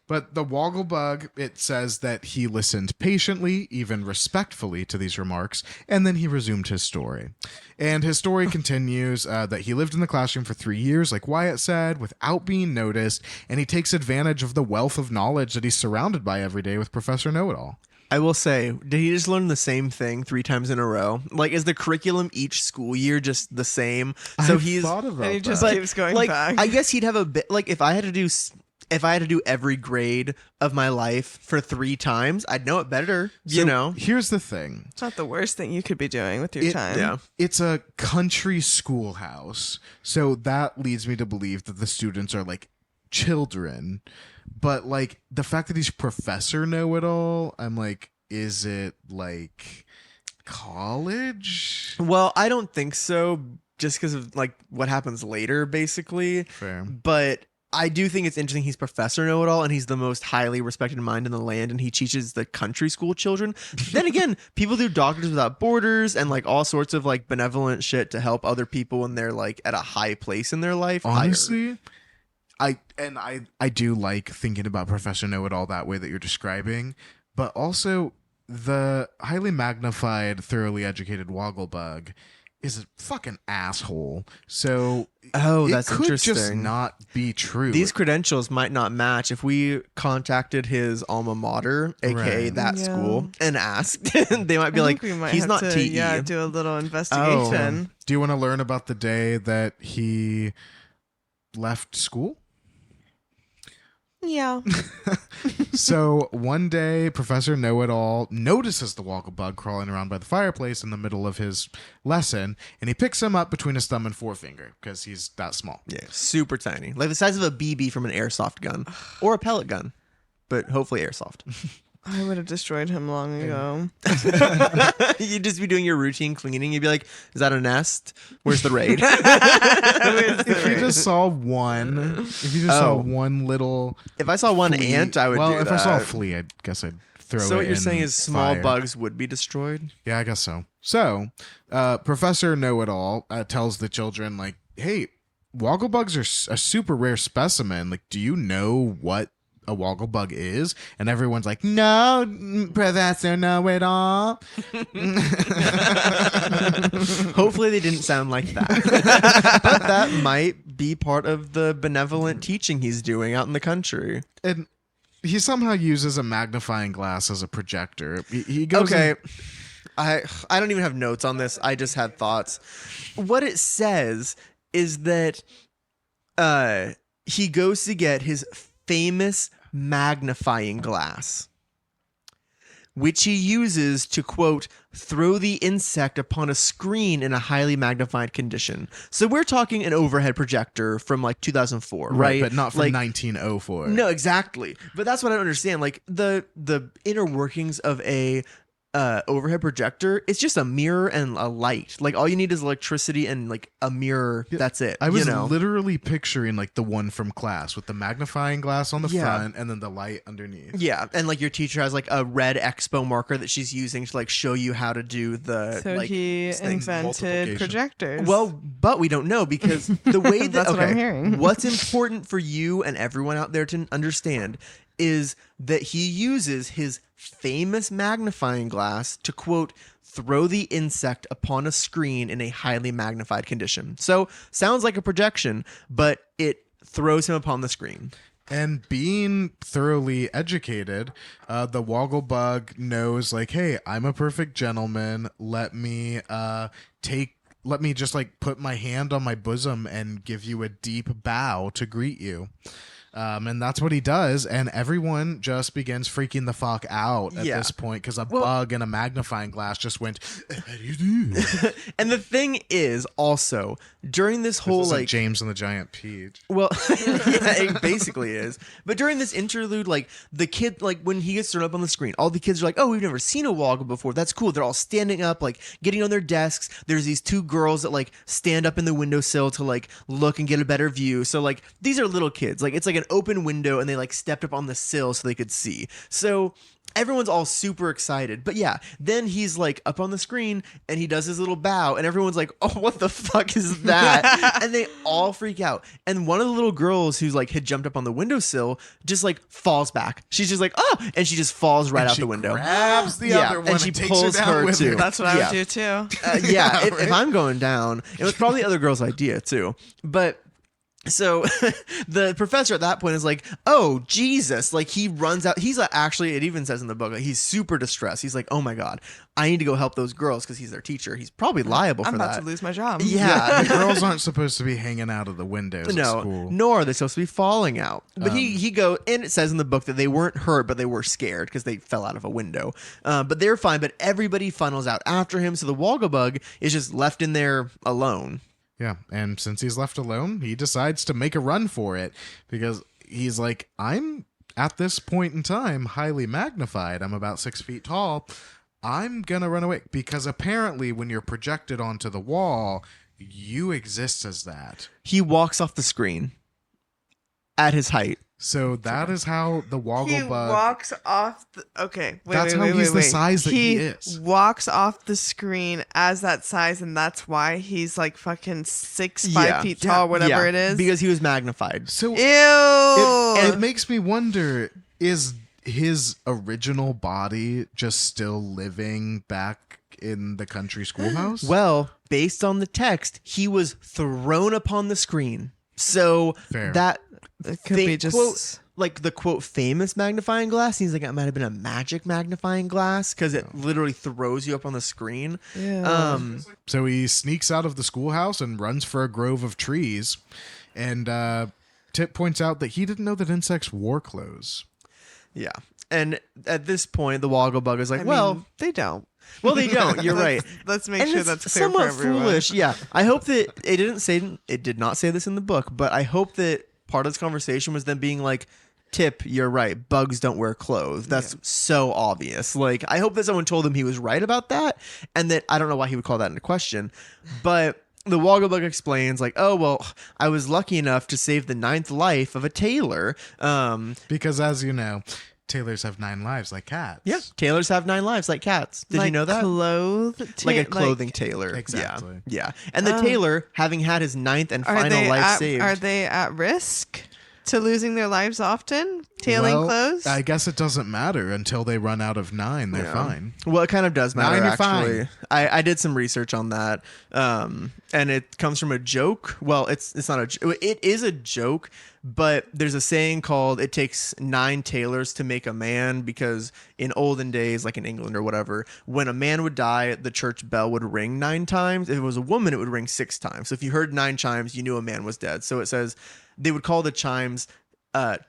But the Wogglebug, it says that he listened patiently, even respectfully to these remarks, and then he resumed his story. And his story continues that he lived in the classroom for 3 years, like Wyatt said, without being noticed, and he takes advantage of the wealth of knowledge that he's surrounded by every day with Professor Know-It-All. I will say, did he just learn the same thing 3 times in a row? Like, is the curriculum each school year just the same? So I've he's thought about And he just that. keeps going like, back. I guess he'd have a bit like if I had to do every grade of my life for 3 times, I'd know it better. You So know? Here's the thing. It's not the worst thing you could be doing with your time. Yeah. It's a country schoolhouse. So that leads me to believe that the students are like children, but like the fact that he's Professor Know-It-All, I'm like, is it like college? Well, I don't think so, just because of like what happens later, basically. Fair. But I do think it's interesting. He's Professor Know-It-All, and he's the most highly respected mind in the land, and he teaches the country school children. Then again, people do Doctors Without Borders and like all sorts of like benevolent shit to help other people when they're like at a high place in their life. higher. Honestly, I do like thinking about Professor Know-It-All that way that you're describing, but also the highly magnified, thoroughly educated Wogglebug is a fucking asshole. So Oh, it that's could just interesting. not be true. These credentials might not match. If we contacted his alma mater, aka Right. that Yeah. school, and asked, they might be I like, think we might he's have not to, TE. Yeah, do a little investigation. Do you want to learn about the day that he left school? Yeah. So one day, Professor Know-It-All notices the Wogglebug crawling around by the fireplace in the middle of his lesson, and he picks him up between his thumb and forefinger because he's that small. Yeah, super tiny, like the size of a BB from an airsoft gun or a pellet gun, but hopefully airsoft. I would have destroyed him long ago. You'd just be doing your routine cleaning. You'd be like, "Is that a nest? Where's the raid?" If you just saw one, saw Oh. one little If I saw one flea- ant, I would. Well, do if that. I saw a flea, I guess I'd throw it. So what you're in saying is small fire. bugs would be destroyed? Yeah, I guess so. So, Professor Know-It-All tells the children, like, hey, Wogglebugs are a super rare specimen. Like, do you know what a Wogglebug is? And everyone's like, no, Professor Know-It-All. Hopefully they didn't sound like that. But that might be part of the benevolent teaching he's doing out in the country. And he somehow uses a magnifying glass as a projector. He goes Okay. in- I don't even have notes on this. I just had thoughts. What it says is that he goes to get his famous magnifying glass, which he uses to, quote, throw the insect upon a screen in a highly magnified condition. So we're talking an overhead projector from like 2004, right? But not from like, 1904. No, exactly. But that's what I don't understand. Like the inner workings of a overhead projector, it's just a mirror and a light. Like all you need is electricity and like a mirror. Yeah, That's it. I was you know? literally picturing like the one from class with the magnifying glass on the Yeah. front and then the light underneath. Yeah, and like your teacher has like a red expo marker that she's using to like show you how to do the So like he things. invented multiplication. projectors. Well, but we don't know because the way that That's what I'm hearing. What's important for you and everyone out there to understand is that he uses his famous magnifying glass to, quote, throw the insect upon a screen in a highly magnified condition. So sounds like a projection, but it throws him upon the screen. And being thoroughly educated, the Wogglebug knows, like, hey, I'm a perfect gentleman. Let me just like put my hand on my bosom and give you a deep bow to greet you. And that's what he does, and everyone just begins freaking the fuck out at Yeah. this point because a bug and a magnifying glass just went. How do you do? And the thing is also during this whole This is like like James and the Giant Peach. well, yeah, it basically is. But during this interlude, like the kid, like when he gets thrown up on the screen, all the kids are like, "Oh, we've never seen a Woggle before. That's cool." They're all standing up, like getting on their desks. There's these two girls that like stand up in the windowsill to like look and get a better view. So like these are little kids. Like it's like an open window, and they like stepped up on the sill so they could see. So everyone's all super excited. But yeah, then he's like up on the screen and he does his little bow and everyone's like, "Oh, what the fuck is that?" And they all freak out. And one of the little girls who's like had jumped up on the windowsill just like falls back. She's just like, "Oh," and she just falls right And out she the window. grabs the Yeah, other and one she takes pulls her down her with too. her. that's what I Yeah. would do too. Yeah, Yeah, if right. I'm going down, it was probably the other girl's idea too. But so the professor at that point is like, "Oh, Jesus." Like he runs out. He's actually, it even says in the book, like, he's super distressed. He's like, "Oh my God, I need to go help those girls," because he's their teacher. He's probably liable I'm for about that. to lose my job. Yeah. The girls aren't supposed to be hanging out of the windows at No, school. nor are they supposed to be falling out. But he go, and it says in the book that they weren't hurt, but they were scared because they fell out of a window. But they're fine. But everybody funnels out after him, so the Wogglebug is just left in there alone. Yeah, and since he's left alone, he decides to make a run for it because he's like, I'm at this point in time highly magnified. I'm about 6 feet tall. I'm going to run away because apparently when you're projected onto the wall, you exist as that. He walks off the screen at his height. So that is how the He Wogglebug. walks off. Okay, wait, That's wait, how wait, he's wait, the size that he is. walks off the screen as that size, and that's why he's like fucking 5 feet tall, whatever it is. Because he was magnified. So Ew. it makes me wonder, is his original body just still living back in the country schoolhouse? Well, based on the text, he was thrown upon the screen. So Fair. that It could be just quote, like the quote famous magnifying glass seems like it might have been a magic magnifying glass because it literally throws you up on the screen. Yeah. So he sneaks out of the schoolhouse and runs for a grove of trees. And Tip points out that he didn't know that insects wore clothes. Yeah. And at this point, the Wogglebug is like, I well, mean, they don't. well, they don't. You're right. Let's make And sure it's that's clear somewhat for everyone. foolish. Yeah. I hope that it did not say this in the book, but I hope that part of this conversation was them being like, Tip, you're right. Bugs don't wear clothes. That's so obvious. Like, I hope that someone told him he was right about that, and that I don't know why he would call that into question, but the Wogglebug explains like, oh, well, I was lucky enough to save the 9th life of a tailor. Because as you know, tailors have 9 lives like cats. Yeah, tailors have 9 lives like cats. Did you Like know that? Clothed Like a clothing tailor. Exactly. Yeah. And the tailor, having had his 9th and Are final they life at, saved. Are they at risk to losing their lives often? Tailing Well, clothes? I guess it doesn't matter until they run out of 9. They're Yeah. fine. Well, it kind of does matter, 9, you're actually. fine. I did some research on that, and it comes from a joke. Well, it's not a joke. It is a joke, but there's a saying called "it takes 9 tailors to make a man," because in olden days, like in England or whatever, when a man would die, the church bell would ring 9 times. If it was a woman, it would ring 6 times. So if you heard 9 chimes, you knew a man was dead. So it says they would call the chimes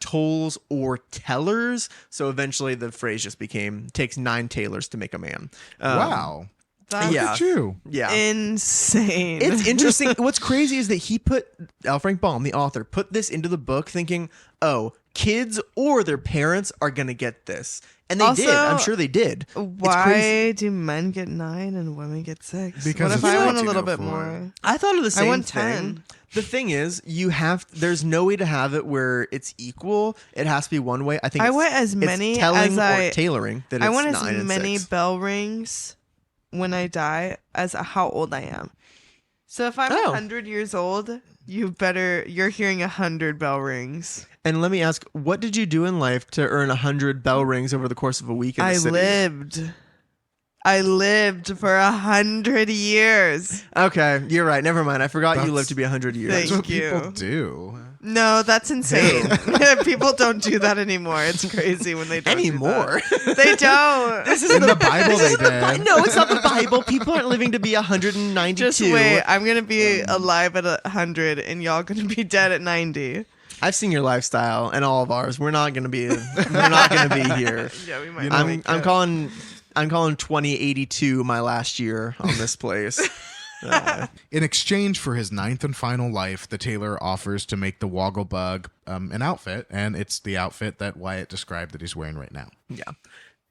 tolls or tellers. So eventually the phrase just became takes 9 tailors to make a man. Wow. That's yeah. Look at you. Yeah. insane. It's interesting. What's crazy is that he put L. Frank Baum, the author, put this into the book thinking, oh, kids or their parents are going to get this. And they Also, did. I'm sure they did. It's crazy. Why do men get 9 and women get 6? Because what if it's I want a way too little go bit for more? I thought of the same want thing. 10. The thing is, there's no way to have it where it's equal. It has to be one way. I think I it's, want as it's many telling as I- or tailoring that I it's want 9 as and many 6. bell rings when I die as how old I am. So if I'm Oh. 100 years old, you're hearing 100 bell rings. And let me ask, what did you do in life to earn 100 bell rings over the course of a week in the city? I lived for 100 years. Okay, you're right. Never mind. I forgot you That's- lived to be 100 years. Thank That's what you. people do. No, that's insane. People don't do that anymore. It's crazy when they don't do Anymore. that. They don't. This is In the Bible, they did. No, it's not the Bible. People aren't living to be 192. Just wait. I'm gonna be alive at 100, and y'all gonna be dead at 90. I've seen your lifestyle and all of ours. We're not gonna be. We're not gonna be here. Yeah, we might. You know, I'm calling 2082 my last year on this place. In exchange for his 9th and final life, the tailor offers to make the Wogglebug an outfit, and it's the outfit that Wyatt described that he's wearing right now. Yeah.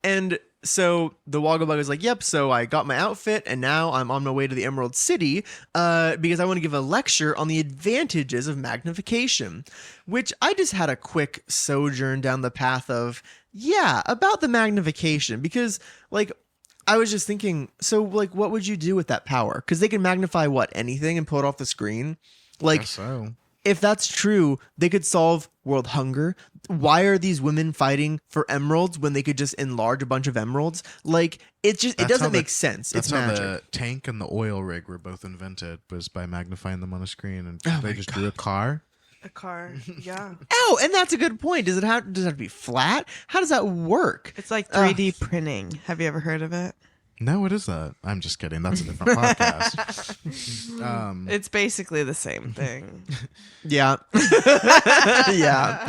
And so the Wogglebug is like, yep, so I got my outfit and now I'm on my way to the Emerald City because I want to give a lecture on the advantages of magnification, which I just had a quick sojourn down the path of, yeah, about the magnification because, like, I was just thinking, so, like, what would you do with that power? Because they can magnify, what, anything and pull it off the screen? Like, Guess so. if that's true, they could solve world hunger. Why are these women fighting for emeralds when they could just enlarge a bunch of emeralds? Like, it That's how doesn't the- make sense. That's It's how magic. the tank and the oil rig were both invented, was by magnifying them on a screen, and Oh they my just drew a car. A car. Yeah. Oh, and that's a good point. Does it have to be flat? How does that work? It's like 3D printing. Have you ever heard of it? No, what is that? I'm just kidding. That's a different podcast. It's basically the same thing. Yeah. yeah.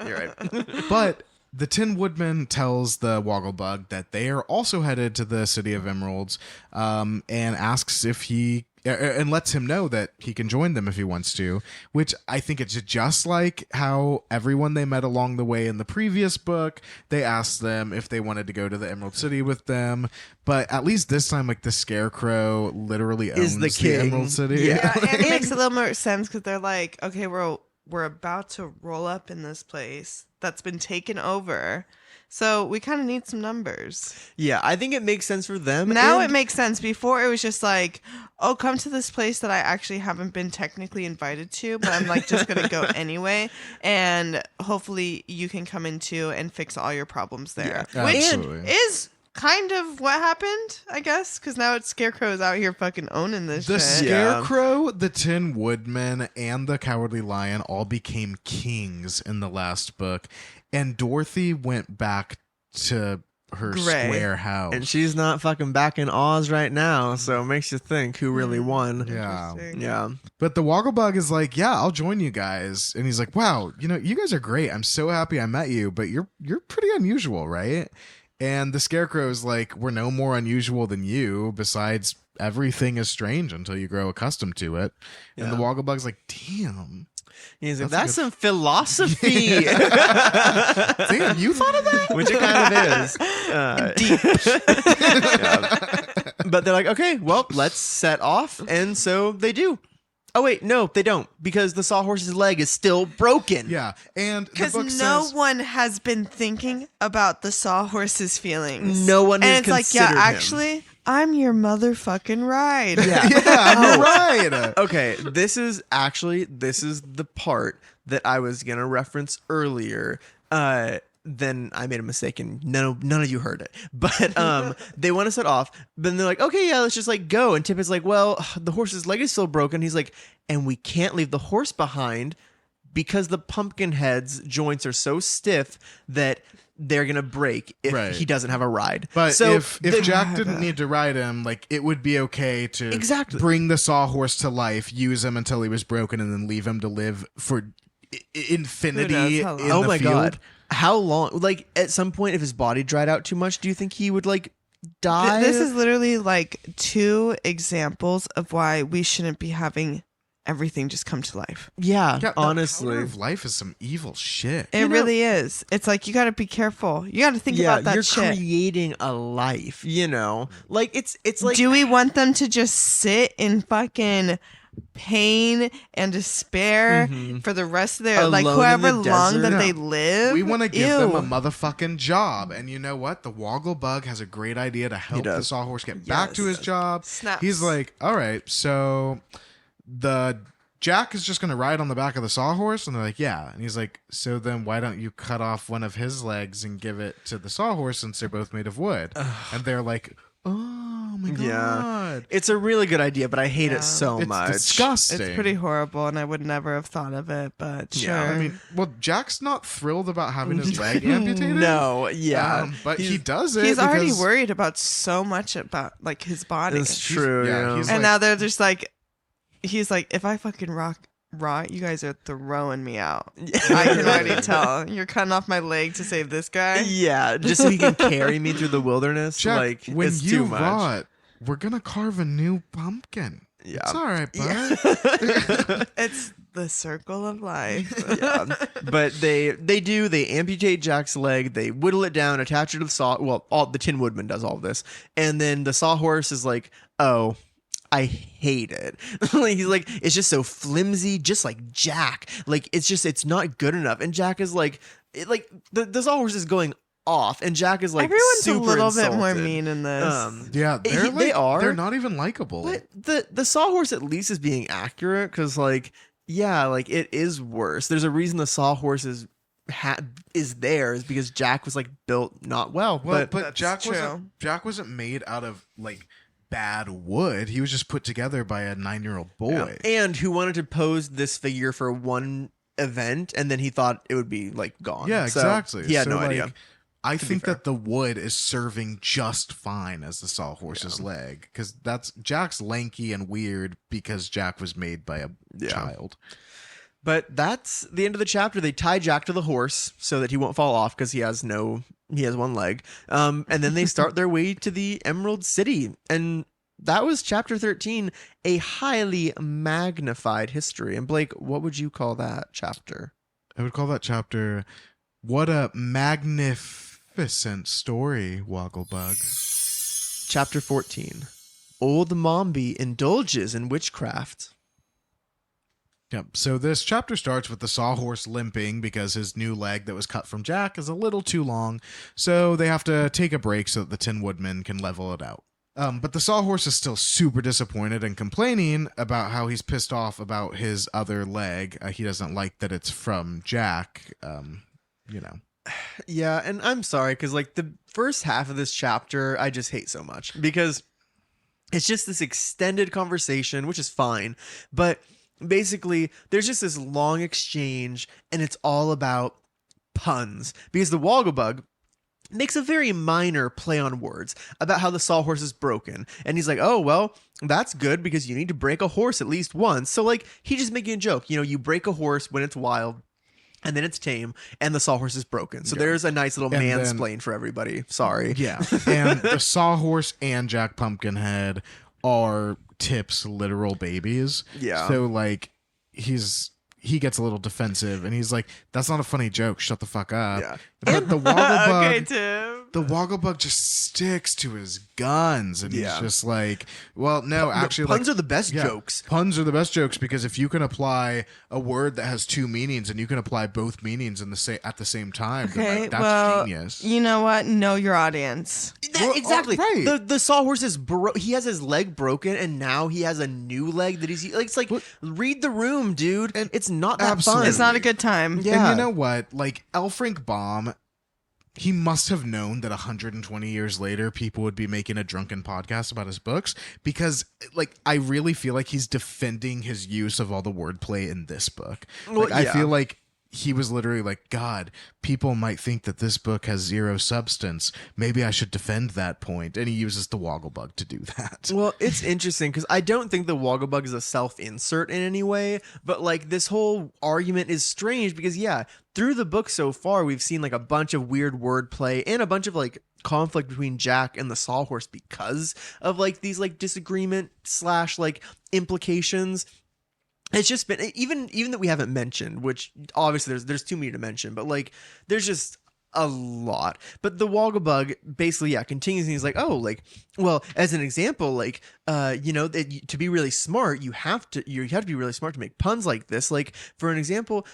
You're right. But the Tin Woodman tells the Wogglebug that they are also headed to the City of Emeralds, and asks if he and lets him know that he can join them if he wants to, which I think it's just like how everyone they met along the way in the previous book, they asked them if they wanted to go to the Emerald City with them. But at least this time, like the Scarecrow literally owns the king. Emerald City. Yeah. Yeah, and it makes a little more sense because they're like, okay, we're about to roll up in this place that's been taken over. So we kind of need some numbers. Yeah, I think it makes sense for them. Now and- it makes sense. Before it was just like, oh, come to this place that I actually haven't been technically invited to, but I'm like just going to go anyway. And hopefully you can come into and fix all your problems there. Yeah, which absolutely. is kind of what happened, I guess, because now it's Scarecrow's out here fucking owning this The shit. Scarecrow, the Tin Woodman, and the Cowardly Lion all became kings in the last book, and Dorothy went back to her Gray. square house. And she's not fucking back in Oz right now, so it makes you think who really won. Yeah. Interesting. Yeah. But the Wogglebug is like, yeah, I'll join you guys. And he's like, wow, you guys are great. I'm so happy I met you, but you're pretty unusual, right? And the Scarecrow is like, we're no more unusual than you. Besides, everything is strange until you grow accustomed to it. And the Yeah. Wogglebug's like, damn. He's like, That's that's a some philosophy. Damn, you thought of that? Which it kind of is. Yeah. But they're like, okay, well, let's set off. And so they do. Oh, wait, no, they don't. Because the sawhorse's leg is still broken. Yeah. And the Because book no says, one has been thinking about the sawhorse's feelings. No one and has it's like, yeah, considered him. actually, I'm your motherfucking ride. Yeah. yeah, you're right. Okay, this is the part that I was gonna reference earlier. Then I made a mistake and none of you heard it. But they want to set off, but then they're like, okay, yeah, let's just like go. And Tip is like, well, the horse's leg is still broken. He's like, and we can't leave the horse behind because the Pumpkinhead's joints are so stiff that they're gonna break if Right. he doesn't have a ride. But so if the- Jack didn't need to ride him, like it would be okay to Exactly. bring the sawhorse to life, use him until he was broken, and then leave him to live for infinity Who knows how long. in oh the my field. god, how long? Like at some point, if his body dried out too much, do you think he would like die? This is literally like 2 examples of why we shouldn't be having everything just come to life. yeah, Yeah, the honestly. power of life is some evil shit. It You know- really is. It's like you got to be careful. You got to think Yeah, about that you're shit. creating a life. You know, like it's like Do we want them to just sit in fucking pain and despair for the rest of their like Alone in however the long desert? that No. they live? We want to give them a Ew. motherfucking job. And you know what? The Wogglebug has a great idea to help the does. sawhorse get back to his Yes. job. Snaps. He's like, all right, so the Jack is just going to ride on the back of the sawhorse. And they're like, yeah. And he's like, so then why don't you cut off one of his legs and give it to the sawhorse since they're both made of wood? And they're like, oh my Yeah. God. it's a really good idea, but I hate Yeah. it so It's much. disgusting. It's pretty horrible, and I would never have thought of it. But sure. Yeah, I mean, well, Jack's not thrilled about having his leg amputated. No, yeah, But he does it. he's already because- worried about so much about like his body. it's true. yeah, Yeah, he's And like- now they're just like, he's like, if I fucking rot, you guys are throwing me out. I can already tell. You're cutting off my leg to save this guy. yeah, just so he can carry me through the wilderness. Jack, like when it's you too much. rot, we're gonna carve a new pumpkin. Yeah. It's all right, bud. It's the circle of life. Yeah. But they amputate Jack's leg, they whittle it down, attach it to the saw. Well, the Tin Woodman does all of this, and then the sawhorse is like, oh, I hate it. Like, he's like, it's just so flimsy, just like Jack. Like it's not good enough. And Jack is like, the sawhorse is going off, and Jack is like, Everyone's super a little bit more insulted. mean in this. Yeah, they are. They're not even likable. But the sawhorse at least is being accurate, because like, yeah, like it is worse. There's a reason the sawhorse is there is because Jack was like built not well. Well, but but That's Jack wasn't made out of like bad wood. He was just put together by a 9-year-old boy. and who wanted to pose this figure for one event, and then he thought it would be like gone. Yeah, So exactly. he had So, no like, idea. I think fair. that the wood is serving just fine as the sawhorse's leg, because that's Jack's lanky and weird because Jack was made by a child. But that's the end of the chapter. They tie Jack to the horse so that he won't fall off because he has one leg. And then they start their way to the Emerald City. And that was chapter 13, a highly magnified history. And Blake, what would you call that chapter? I would call that chapter, what a magnificent story, Wogglebug. Chapter 14, Old Mombi indulges in witchcraft. Yep. So this chapter starts with the sawhorse limping because his new leg that was cut from Jack is a little too long. So they have to take a break so that the Tin Woodman can level it out. But the sawhorse is still super disappointed and complaining about how he's pissed off about his other leg. He doesn't like that it's from Jack. You know. Yeah, and I'm sorry, because like the first half of this chapter, I just hate so much because it's just this extended conversation, which is fine, but basically there's just this long exchange, and it's all about puns because the Wogglebug makes a very minor play on words about how the sawhorse is broken, and he's like, oh well, that's good because you need to break a horse at least once. So like he's just making a joke, you break a horse when it's wild and then it's tame, and the sawhorse is broken. So there's a nice little mansplain for everybody. Sorry. Yeah. And the sawhorse and Jack Pumpkinhead are Tip's literal babies. Yeah. So like he gets a little defensive and he's like, that's not a funny joke. Shut the fuck up. Yeah. But the Wogglebug, Okay, Tim. the Wogglebug just sticks to his guns and Yeah. he's just like, well, no, actually, puns like, are the best yeah, jokes. Puns are the best jokes because if you can apply a word that has two meanings and you can apply both meanings in at the same time, then, Okay, like, that's well, genius. you know what? Know your audience. Well, Exactly. right. The sawhorse is he has his leg broken, and now he has a new leg that he's like. It's like read the room, dude. And it's not that Absolutely. fun. It's not a good time. Yeah. And you know what? Like, L. Frank Baum, he must have known that 120 years later, people would be making a drunken podcast about his books because, like, I really feel like he's defending his use of all the wordplay in this book. Well, Like, I yeah. feel like he was literally like, God, people might think that this book has zero substance. Maybe I should defend that point. And he uses the Wogglebug to do that. Well, it's interesting because I don't think the Wogglebug is a self-insert in any way, but like this whole argument is strange because through the book so far we've seen like a bunch of weird wordplay and a bunch of like conflict between Jack and the sawhorse because of like these like disagreement / like implications. It's just been even that we haven't mentioned, which obviously there's too many to mention, but like there's just a lot. But the Wogglebug basically continues, and he's like, oh, like, well, as an example, like that to be really smart, you have to be really smart to make puns like this. Like for an example,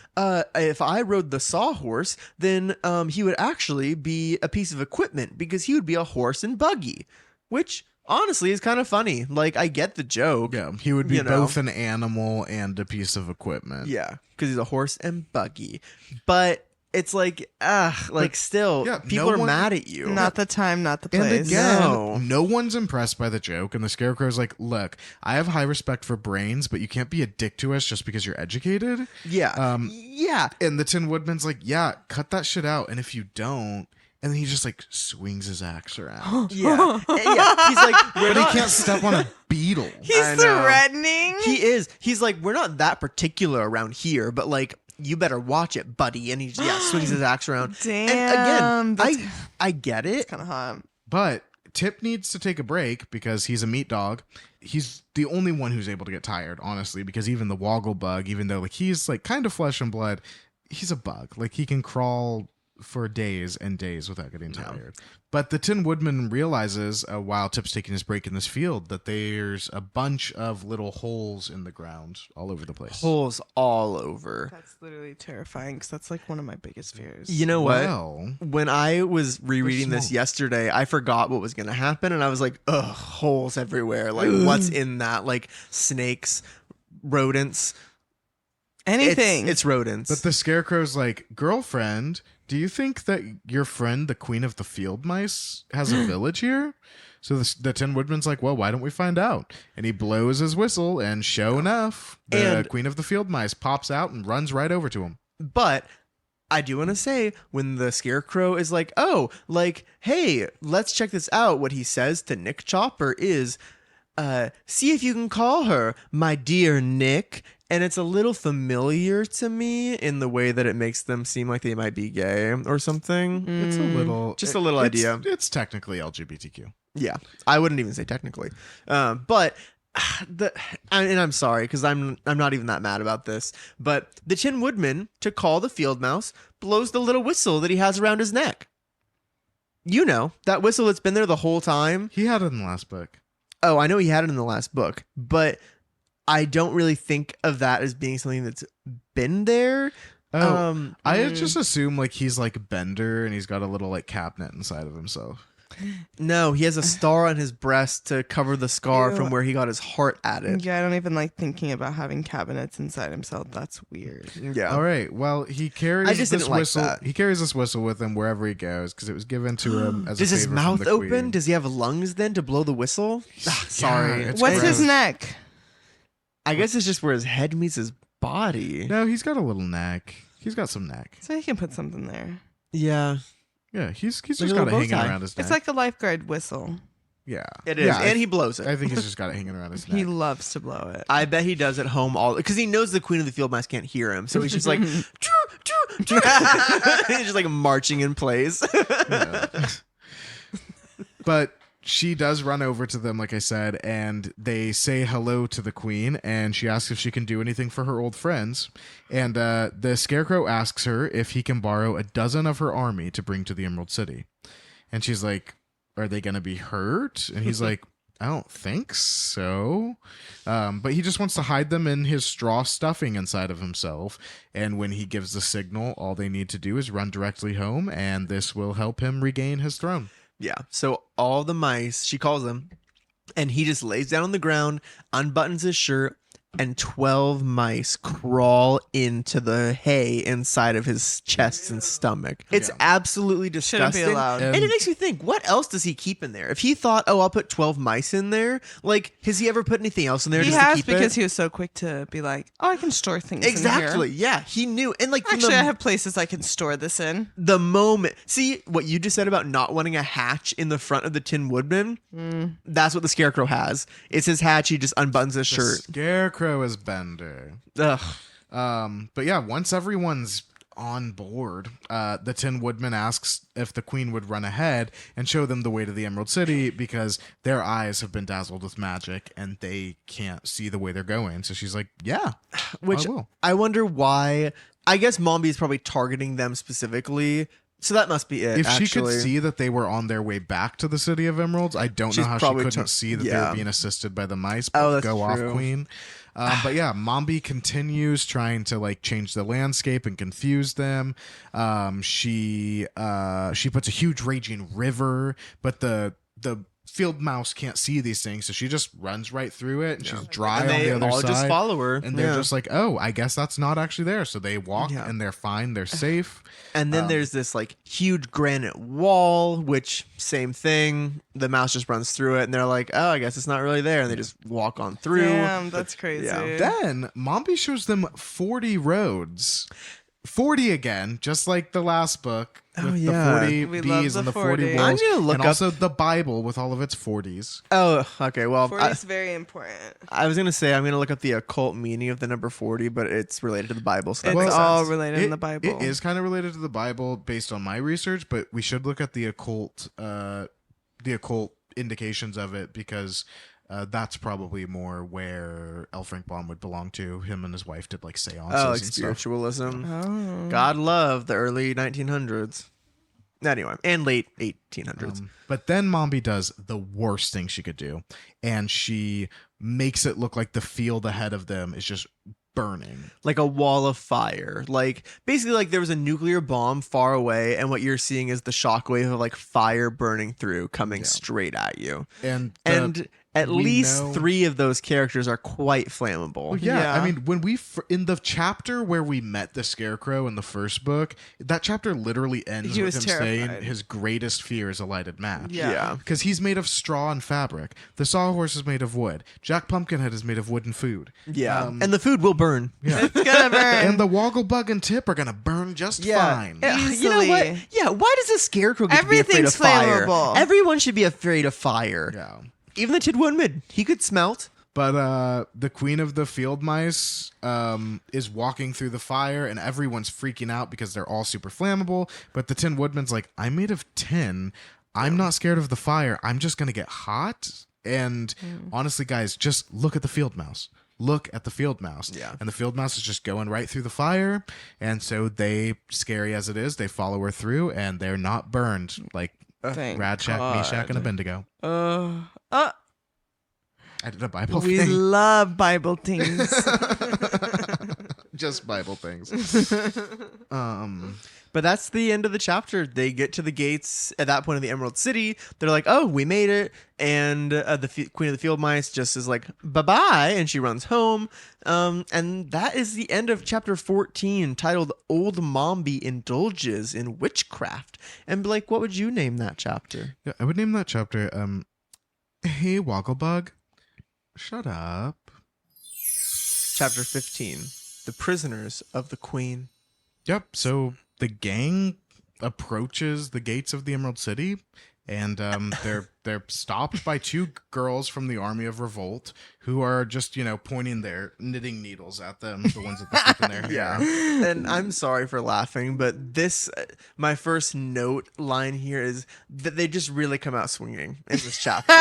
if I rode the sawhorse, then he would actually be a piece of equipment because he would be a horse and buggy, which honestly is kind of funny. Like I get the joke. Yeah, he would be You know. both an animal and a piece of equipment. Yeah, because he's a horse and buggy. But it's like, still, yeah, people no are one- mad at you. Not the time, not the And place. again, No. no one's impressed by the joke, and the Scarecrow's like, look, I have high respect for brains, but you can't be a dick to us just because you're educated. Yeah. Yeah. And the Tin Woodman's like, yeah, cut that shit out, and if you don't, and then he just like swings his axe around. Yeah. Yeah. He's like, we're But he not- can't step on a beetle. He's I know. threatening. He is. He's like, we're not that particular around here, but like, you better watch it, buddy. And he swings his axe around. Damn, And that's again, I get it. kind of hot. But Tip needs to take a break because he's a meat dog. He's the only one who's able to get tired, honestly, because even the Wogglebug, even though like he's like kind of flesh and blood, he's a bug. Like he can crawl for days and days without getting tired. But the Tin Woodman realizes while Tip's taking his break in this field that there's a bunch of little holes in the ground all over the place. Holes all over. That's literally terrifying because that's like one of my biggest fears. You know what? Well, When I was rereading this small. yesterday, I forgot what was going to happen. And I was like, ugh, holes everywhere. Like, what's in that? Like, snakes, rodents. Anything. It's rodents. but the Scarecrow's like, girlfriend, do you think that your friend, the Queen of the Field Mice, has a village here? So the Tin Woodman's like, well, why don't we find out? And he blows his whistle, and sure enough, the And- Queen of the Field Mice pops out and runs right over to him. But I do want to say when the Scarecrow is like, oh, like, hey, let's check this out. What he says to Nick Chopper is, see if you can call her my dear Nick. And it's a little familiar to me in the way that it makes them seem like they might be gay or something. It's a little... Just a little it's- idea. It's technically LGBTQ. Yeah, I wouldn't even say technically, but and I'm sorry because I'm not even that mad about this. But the Tin Woodman, to call the field mouse, blows the little whistle that he has around his neck. You know, that whistle that's been there the whole time. He had it in the last book. Oh, I know he had it in the last book, but I don't really think of that as being something that's been there. Oh, I just assume like he's like Bender and he's got a little like cabinet inside of himself. No, he has a star on his breast to cover the scar Ew. from where he got his heart added. Yeah, I don't even like thinking about having cabinets inside himself. That's weird. Yeah. All right. Well, he carries I just this didn't like whistle. that. He carries this whistle with him wherever he goes because it was given to him as Does a his favor from mouth the open? queen. Does he have lungs then to blow the whistle? Sorry. it's What's his gross. neck? I guess it's just where his head meets his body. No, he's got a little neck. He's got some neck. So he can put something there. Yeah, Yeah, he's Like just a got little it bow hanging tie. around his neck. It's like a lifeguard whistle. yeah, it is. Yeah, And he blows it. I think he's just got it hanging around his He neck. loves to blow it. I bet he does at home all because he knows the Queen of the Field Mouse can't hear him, so he's just like, he's just like marching in place. But she does run over to them, like I said, and they say hello to the queen, and she asks if she can do anything for her old friends. And the Scarecrow asks her if he can borrow a dozen of her army to bring to the Emerald City. And she's like, are they going to be hurt? And he's like, I don't think so. But he just wants to hide them in his straw stuffing inside of himself. And when he gives the signal, all they need to do is run directly home, and this will help him regain his throne. Yeah. So all the mice, she calls them, and he just lays down on the ground, unbuttons his shirt, and 12 mice crawl into the hay inside of his chest and stomach. It's absolutely Shouldn't disgusting. be allowed. And it makes me think, what else does he keep in there? If he thought, oh, I'll put 12 mice in there, like, has he ever put anything else in there He just to has keep because it? he was so quick to be like, oh, I can store things Exactly. in here. Yeah, he knew. And like from Actually, I have places I can store this in. the moment, see what you just said about not wanting a hatch in the front of the Tin Woodman. That's what the Scarecrow has. It's his hatch. He just unbuttons his The shirt. Scarecrow is Bender. Ugh. But yeah, once everyone's on board, the Tin Woodman asks if the queen would run ahead and show them the way to the Emerald City because their eyes have been dazzled with magic and they can't see the way they're going. So she's like, yeah, Which I will. I wonder why. I guess Mombi is probably targeting them specifically. So that must be it. If she could actually. see that they were on their way back to the City of Emeralds, I don't She's know how she probably couldn't see that they yeah. were being assisted by the mice. Oh, But that's go true. off, queen. But yeah, Mombi continues trying to like change the landscape and confuse them. She puts a huge raging river, but the field mouse can't see these things, so she just runs right through it, and she's dry and on they the other all side. just follow her. And they're Yeah. just like, oh, I guess that's not actually there. So they walk Yeah. and they're fine. They're safe. And then there's this like huge granite wall, which same thing. The mouse just runs through it, and they're like, "Oh, I guess it's not really there," and they just walk on through. Damn, that's crazy. Yeah. Then Mombi shows them 40 roads. 40 again, just like the last book with Oh, yeah. the 40 We love bees the and the 40 40. wolves. I'm gonna look and up- also the Bible with all of its 40s. Oh, okay. Well, 40 is very important. I was gonna say I'm gonna look up the occult meaning of the number 40, but it's related to the Bible. So that It's makes all sense. related in the Bible. It is kind of related to the Bible based on my research, but we should look at the occult indications of it because that's probably more where L. Frank Baum would belong to. Him and his wife did like seances Oh, like and stuff. spiritualism. Oh. God love the early 1900s. Anyway, and late 1800s. But then Mombi does the worst thing she could do, and she makes it look like the field ahead of them is just burning. Like a wall of fire. Like basically like there was a nuclear bomb far away, and what you're seeing is the shockwave of like fire burning through coming straight at you. And And at we least know- 3 of those characters are quite flammable. Well, yeah, Yeah. I mean, when we in the chapter where we met the Scarecrow in the first book, that chapter literally ends He with was him saying terrified. his greatest fear is a lighted match. Yeah. Because he's made of straw and fabric. The Sawhorse is made of wood. Jack Pumpkinhead is made of wood and food. Yeah. And the food will burn. Yeah. It's gonna burn. And the Wogglebug and Tip are gonna burn just fine. You know what? Easily. Yeah, why does a scarecrow get to be afraid Everything's of fire? flammable. Everyone should be afraid of fire. Yeah. Even the Tin Woodman, he could smelt. But the queen of the field mice is walking through the fire, and everyone's freaking out because they're all super flammable. But the Tin Woodman's like, I'm made of tin. I'm not scared of the fire. I'm just going to get hot. And honestly, guys, just look at the field mouse. Look at the field mouse. Yeah. And the field mouse is just going right through the fire. And so they, scary as it is, they follow her through and they're not burned like Thank Radshak, God. Meshach, and Abednego. I did a Bible We thing. love Bible things. Just Bible things. But that's the end of the chapter. They get to the gates at that point of the Emerald City. They're like, "Oh, we made it!" And the Queen of the Field Mice just is like, "Bye bye," and she runs home. And that is the end of chapter 14, titled "Old Mombi Indulges in Witchcraft." And Blake, what would you name that chapter? Yeah, I would name that chapter, Hey, Wogglebug, shut up. Chapter 15, The Prisoners of the Queen. Yep, so the gang approaches the gates of the Emerald City, and they're stopped by two girls from the Army of Revolt who are just, pointing their knitting needles at them, the ones that they keep in their hair. And I'm sorry for laughing, but this, my first note line here is that they just really come out swinging in this chapter.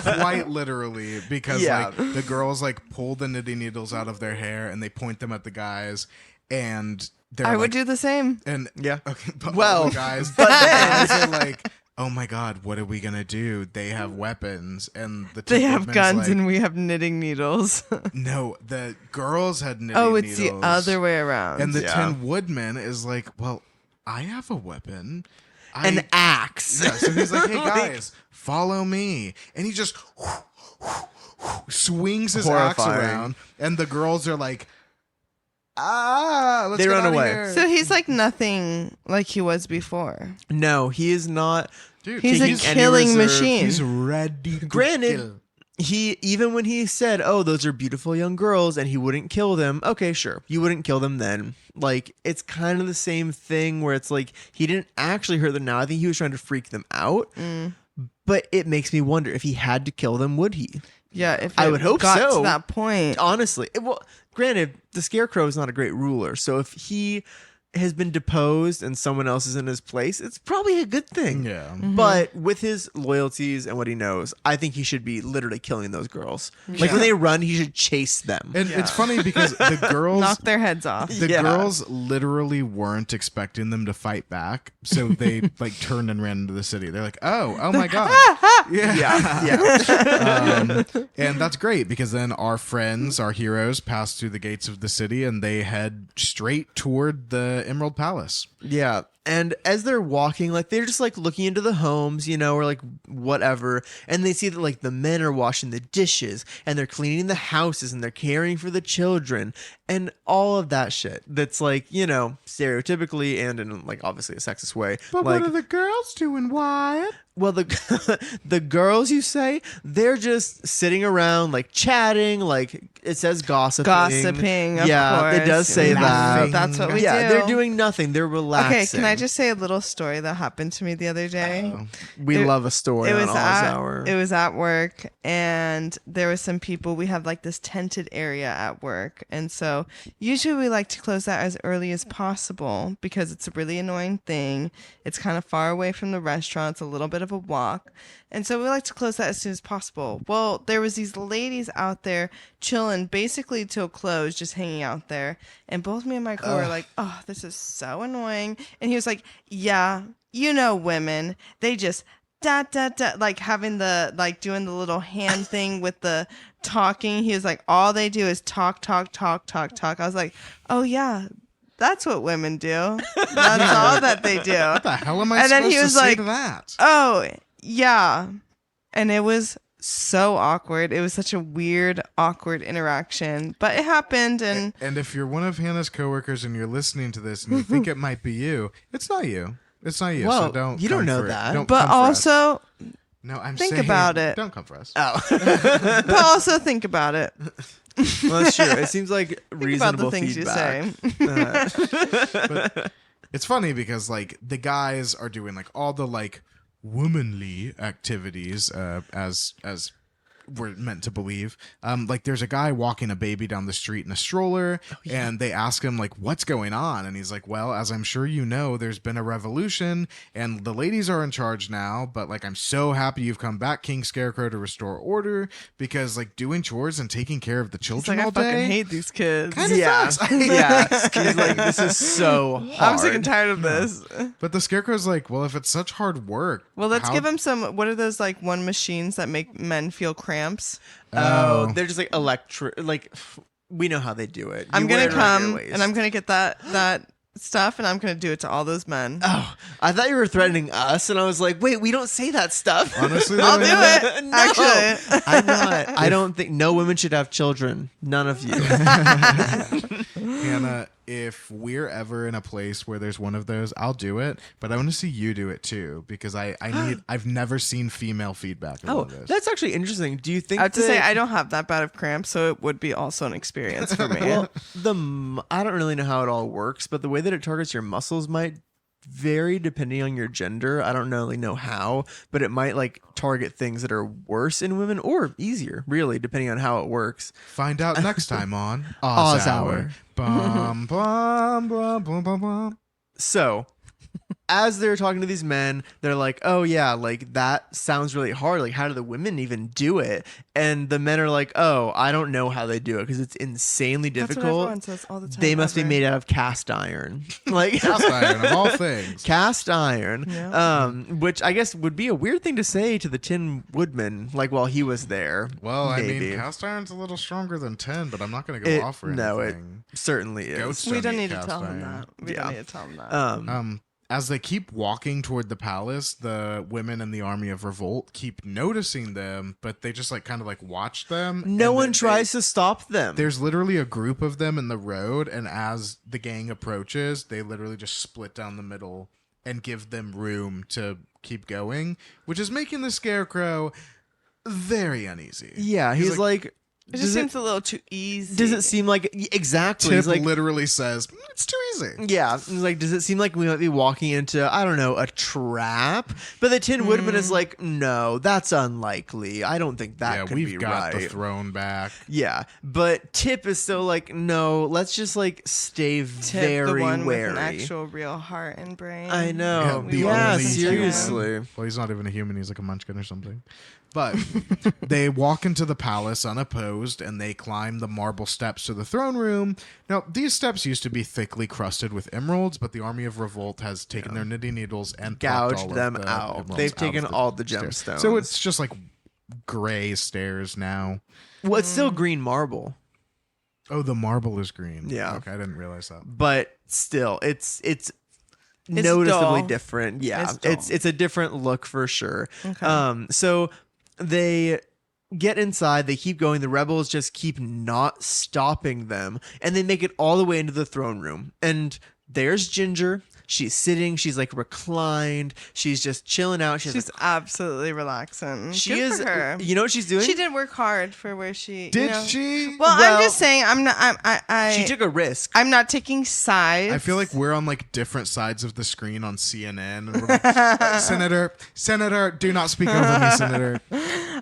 Quite literally, because Yeah. like the girls like pull the knitting needles out of their hair and they point them at the guys, and they're I like, would do the same. and Yeah. okay, but Well, all the guys, but the then- guys are like, oh my god, what are we gonna do? They have weapons, and the They Tin have Woodman's guns like, and we have knitting needles. no, the girls had knitting Oh, it's needles. the other way around. And the Yeah. Tin Woodman is like, well, I have a weapon. An axe. Yeah, so he's like, hey guys, follow me. And he just swings his axe Horrifying. around. And the girls are like, let's They get run outta away. here. So he's like nothing like he was before. No, he is not. Dude, He's a Taking any killing reserve. machine. he's ready to Granted, kill. He, even when he said, "Oh, those are beautiful young girls," and he wouldn't kill them. Okay, sure, you wouldn't kill them then. Like, it's kind of the same thing where it's like he didn't actually hurt them. Now I think he was trying to freak them out. But it makes me wonder if he had to kill them, would he? Yeah, if I it would hope got so. to that point. Honestly, well, granted, the Scarecrow is not a great ruler, so if he has been deposed and someone else is in his place, it's probably a good thing. Yeah. But with his loyalties and what he knows, I think he should be literally killing those girls. Like when they run, he should chase them. And it's funny because the girls Knock their heads off. the Yeah. girls literally weren't expecting them to fight back, so they like turned and ran into the city. They're like, "Oh my god!" Yeah. And that's great because then our friends, our heroes, pass through the gates of the city and they head straight toward the Emerald Palace. Yeah. And as they're walking, like they're just like looking into the homes, or like whatever, and they see that like the men are washing the dishes and they're cleaning the houses and they're caring for the children and all of that shit. That's like, stereotypically and in like obviously a sexist way. But like, what are the girls doing, Wyatt? well, the girls, you say, they're just sitting around like chatting, like it says gossiping. Gossiping, of yeah, it course. does say Laughing. that. That's what we Yeah, do. they're doing nothing. They're relaxing. Okay, can I just say a little story that happened to me the other day? We It- love a story It on was Oz Hour. it was at work, and there was some people. We have like this tented area at work, and so usually we like to close that as early as possible because it's a really annoying thing. It's kind of far away from the restaurant. It's a little bit of a walk, and so we like to close that as soon as possible. Well, there was these ladies out there chilling basically till close, just hanging out there, and both me and Michael were like, "Oh, this is so annoying," and he was like, "Yeah, women, they just." Da, da, da, like having the like doing the little hand thing with the talking. He was like, all they do is talk, talk, talk, talk, talk. I was like, oh yeah, that's what women do. That's all that they do. What the hell am I And then supposed he was to say like, to that? Oh yeah, and it was so awkward. It was such a weird, awkward interaction, but it happened, and And if you're one of Hannah's coworkers and you're listening to this and you think it might be you, it's not you. It's not you. Well, so don't. you don't come know for it. that. Don't but come for us. also, No, I'm think saying, about it. Don't come for us. Oh, but also think about it. well, that's true. It seems like Think about reasonable the things feedback. you say. But it's funny because like the guys are doing like all the like womanly activities as we're meant to believe. Like there's a guy walking a baby down the street in a stroller, and they ask him like, what's going on? And he's like, well, as I'm sure you know, there's been a revolution and the ladies are in charge now, but like I'm so happy you've come back, King Scarecrow, to restore order, because like doing chores and taking care of the It's children like, I all fucking day hate these kids. kinda Yeah. sucks. Yeah. He's like, this is so hard. I'm sick and tired of this. But the Scarecrow's like, well, if it's such hard work, Well, let's how- give him some. What are those like one machines that make men feel cramps? Oh, they're just like electric. Like, we know how they do it. I'm You gonna wear it around your come waist. and I'm gonna get that stuff and I'm gonna do it to all those men. Oh, I thought you were threatening us, and I was like, wait, we don't say that stuff. honestly, I'll do though, it. No. Actually, I'm not. I don't think no women should have children. None of you. Hannah, if we're ever in a place where there's one of those, I'll do it. But I want to see you do it too, because I've never seen female feedback of Oh, this. that's actually interesting. Do you think I have to say that- I don't have that bad of cramps, so it would be also an experience for me. Well, I don't really know how it all works, but the way that it targets your muscles might vary depending on your gender. I don't really know how, but it might like target things that are worse in women or easier, really, depending on how it works. Find out next time on Oz Oz Hour. Hour. Bum, bum, bum, bum, bum, bum. So, as they're talking to these men, they're like, "Oh yeah, like that sounds really hard. Like, how do the women even do it?" And the men are like, "Oh, I don't know how they do it because it's insanely That's what difficult. everyone says all the time. They must be ever. made out of cast iron, like Cast iron of all things. cast iron." Yeah. Which I guess would be a weird thing to say to the Tin Woodman, like while he was there. Well, I maybe. mean, cast iron's a little stronger than 10, but I'm not going to go off for anything. No, it certainly is. Ghosts We don't eat need to cast tell him iron. that. We Yeah. don't need to tell him that. As they keep walking toward the palace, the women in the army of revolt keep noticing them, but they just like kind of like watch them. No and one then tries to stop them. There's literally a group of them in the road, and as the gang approaches, they literally just split down the middle and give them room to keep going, which is making the Scarecrow very uneasy. Yeah, he's like it just seems a little too easy. does it seem like exactly? Tip He's like, literally says, it's too easy. yeah, he's like, does it seem like we might be walking into, I don't know, a trap? But the Tin Woodman is like, no, that's unlikely. I don't think that Yeah, could we've be got right. the throne back. Yeah, but Tip is still like, no, let's just like stay Tip, very the one wary. with an actual real heart and brain. I know. the Yeah, only seriously. human. Well, he's not even a human. He's like a munchkin or something. But they walk into the palace unopposed, and they climb the marble steps to the throne room. Now, these steps used to be thickly crusted with emeralds, but the army of revolt has taken their knitting needles and popped all Gouged of them the out. emeralds They've out taken of all the stairs. gemstones. So it's just like gray stairs now. Well, it's still green marble, Oh, the marble is green. Yeah. Okay, I didn't realize that. but still, it's noticeably dull. different. Yeah, It's dull. it's a different look for sure. Okay. So they get inside, they keep going, the rebels just keep not stopping them, and they make it all the way into the throne room. And there's Ginger. She's sitting, she's like reclined, she's just chilling out. She's absolutely relaxing. she Good is for her. you know what she's doing? She did work hard for where she. Did you know. she? Well, Well, I'm just saying. I'm not. She took a risk. I'm not taking sides. I feel like we're on like different sides of the screen on CNN. And we're like, Senator, do not speak over me, Senator.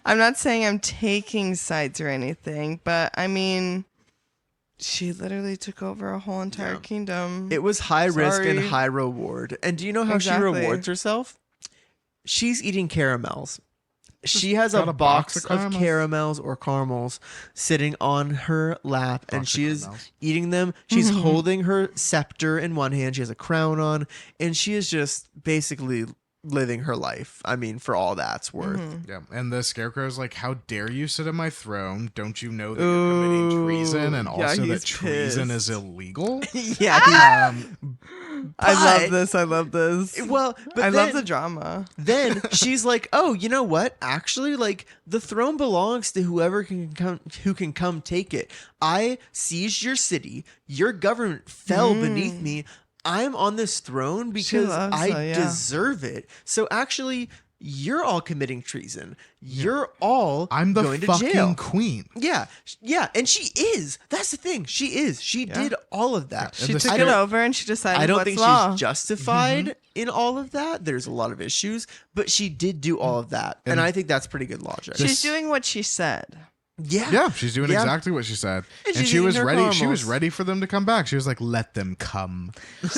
I'm not saying I'm taking sides or anything, but I mean, she literally took over a whole entire kingdom. It was high risk and Sorry. high reward. And do you know how Exactly. she rewards herself? She's eating caramels. She has got a a box box of of caramels or caramels sitting on her lap, and Box of she is caramels. eating them. She's holding her scepter in one hand. She has a crown on, and she is just basically living her life. I mean, for all that's worth. Yeah, and the Scarecrow's like, "How dare you sit on my throne? Don't you know that you're committing Ooh. treason, and Yeah, also he's that treason pissed. is illegal?" Yeah. I but- love this. I love this. Well, but I then, love the drama. Then she's like, "Oh, you know what? Actually, like the throne belongs to whoever who can come take it. I seized your city. Your government fell beneath me. I'm on this throne because loves I her, yeah. deserve it. So actually, you're all committing treason. You're all I'm the going to fucking jail. queen. Yeah, yeah, and she is. That's the thing. She is. She did all of that. She the took I it don't- over and she decided I don't what's think law. she's justified in all of that. There's a lot of issues, but she did do all of that, and I think that's pretty good logic. She's doing what she said. Yeah, she's doing Yeah. exactly what she said, And and she's she was eating her ready. She was caramels. ready for them to come back. She was like, "Let them come."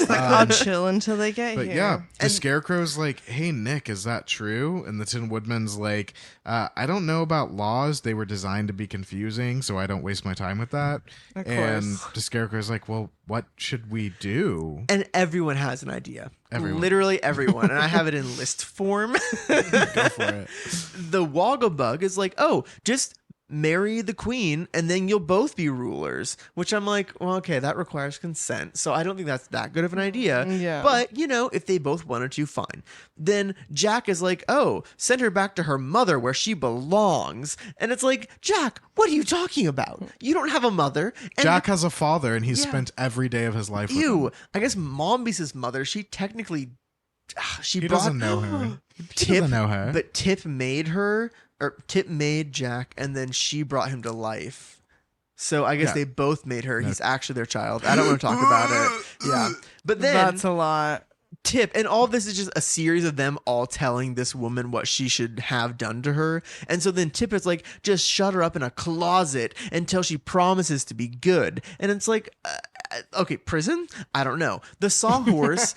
I'll chill until they get But here. yeah, the And- Scarecrow's like, "Hey Nick, is that true?" And the Tin Woodman's like, "I don't know about laws. They were designed to be confusing, so I don't waste my time with that." Of And course. the Scarecrow's like, "Well, what should we do?" And everyone has an idea. Everyone. Literally everyone. And I have it in list form. Go for it. The Wogglebug is like, oh, just marry the queen and then you'll both be rulers. Which I'm like, well, okay, that requires consent. So I don't think that's that good of an idea. Yeah. But, you know, if they both wanted to, fine. Then Jack is like, oh, send her back to her mother where she belongs. And it's like, Jack, what are you talking about? You don't have a mother. And Jack has a father, and he's Yeah. spent every day of his life with Ew. him. I guess Mombi's his mother. She technically she He brought doesn't know her. He Tip, doesn't know her. but Tip made her, or Tip made Jack, and then she brought him to life. So I guess Yeah. they both made her. He's actually their child. I don't want to talk about it. Yeah, but then That's a lot. Tip, and all this is just a series of them all telling this woman what she should have done to her. And so then Tip is like, just shut her up in a closet until she promises to be good. And it's like, okay, prison? I don't know. The Sawhorse,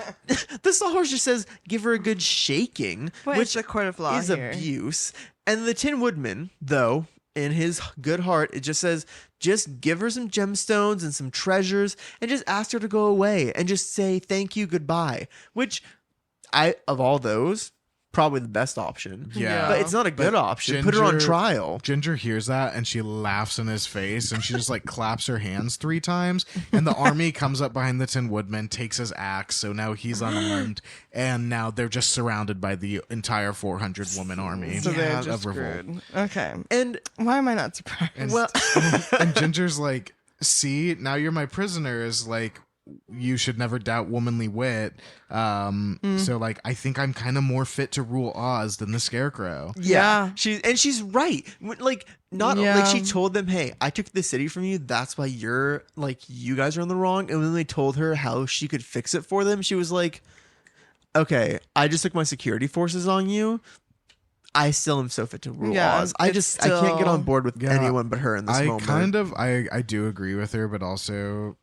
the Sawhorse just says, give her a good shaking, But which it's a court of law is here. abuse. And the Tin Woodman, though, in his good heart, it just says, just give her some gemstones and some treasures and just ask her to go away and just say thank you, goodbye. Which of all those, probably the best option. Yeah. But it's not a good But option. Put her on Ginger- trial. Ginger hears that and she laughs in his face and she just like claps her hands 3 times. And the army comes up behind the Tin Woodman, takes his axe. So now he's unarmed. And now they're just surrounded by the entire 400 woman army So they're of just revolt. screwed. Okay. And Why am I not surprised? And, well, and Ginger's like, see, now you're my prisoner. Is like, you should never doubt womanly wit. So like, I think I'm kind of more fit to rule Oz than the Scarecrow. yeah, Yeah. she's right. Like not Yeah. like she told them, hey, I took the city from you. That's why you're like you guys are in the wrong. And when they told her how she could fix it for them, she was like, okay, I just took my security forces on you. I still am so fit to rule Yeah, Oz. I it's can't get still- on board with Yeah, anyone but her in this moment. I do agree with her, but also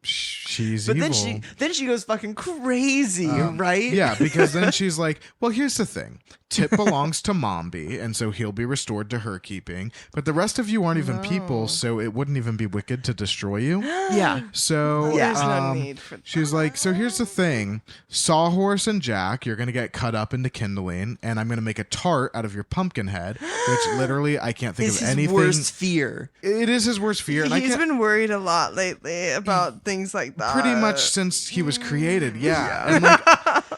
she's But evil. then she goes fucking crazy, right? Yeah, because then she's like, well, here's the thing. Tip belongs to Mombi, and so he'll be restored to her keeping. But the rest of you aren't even people, so it wouldn't even be wicked to destroy you. Yeah. So Yeah. There's no need for she's like, so here's the thing. Sawhorse and Jack, you're going to get cut up into kindling, and I'm going to make a tart out of your pumpkin head, which literally I can't think It's of his anything. worst fear. It is his worst fear. And I He's can't, been worried a lot lately about things like that. pretty much since he was created, yeah. And like,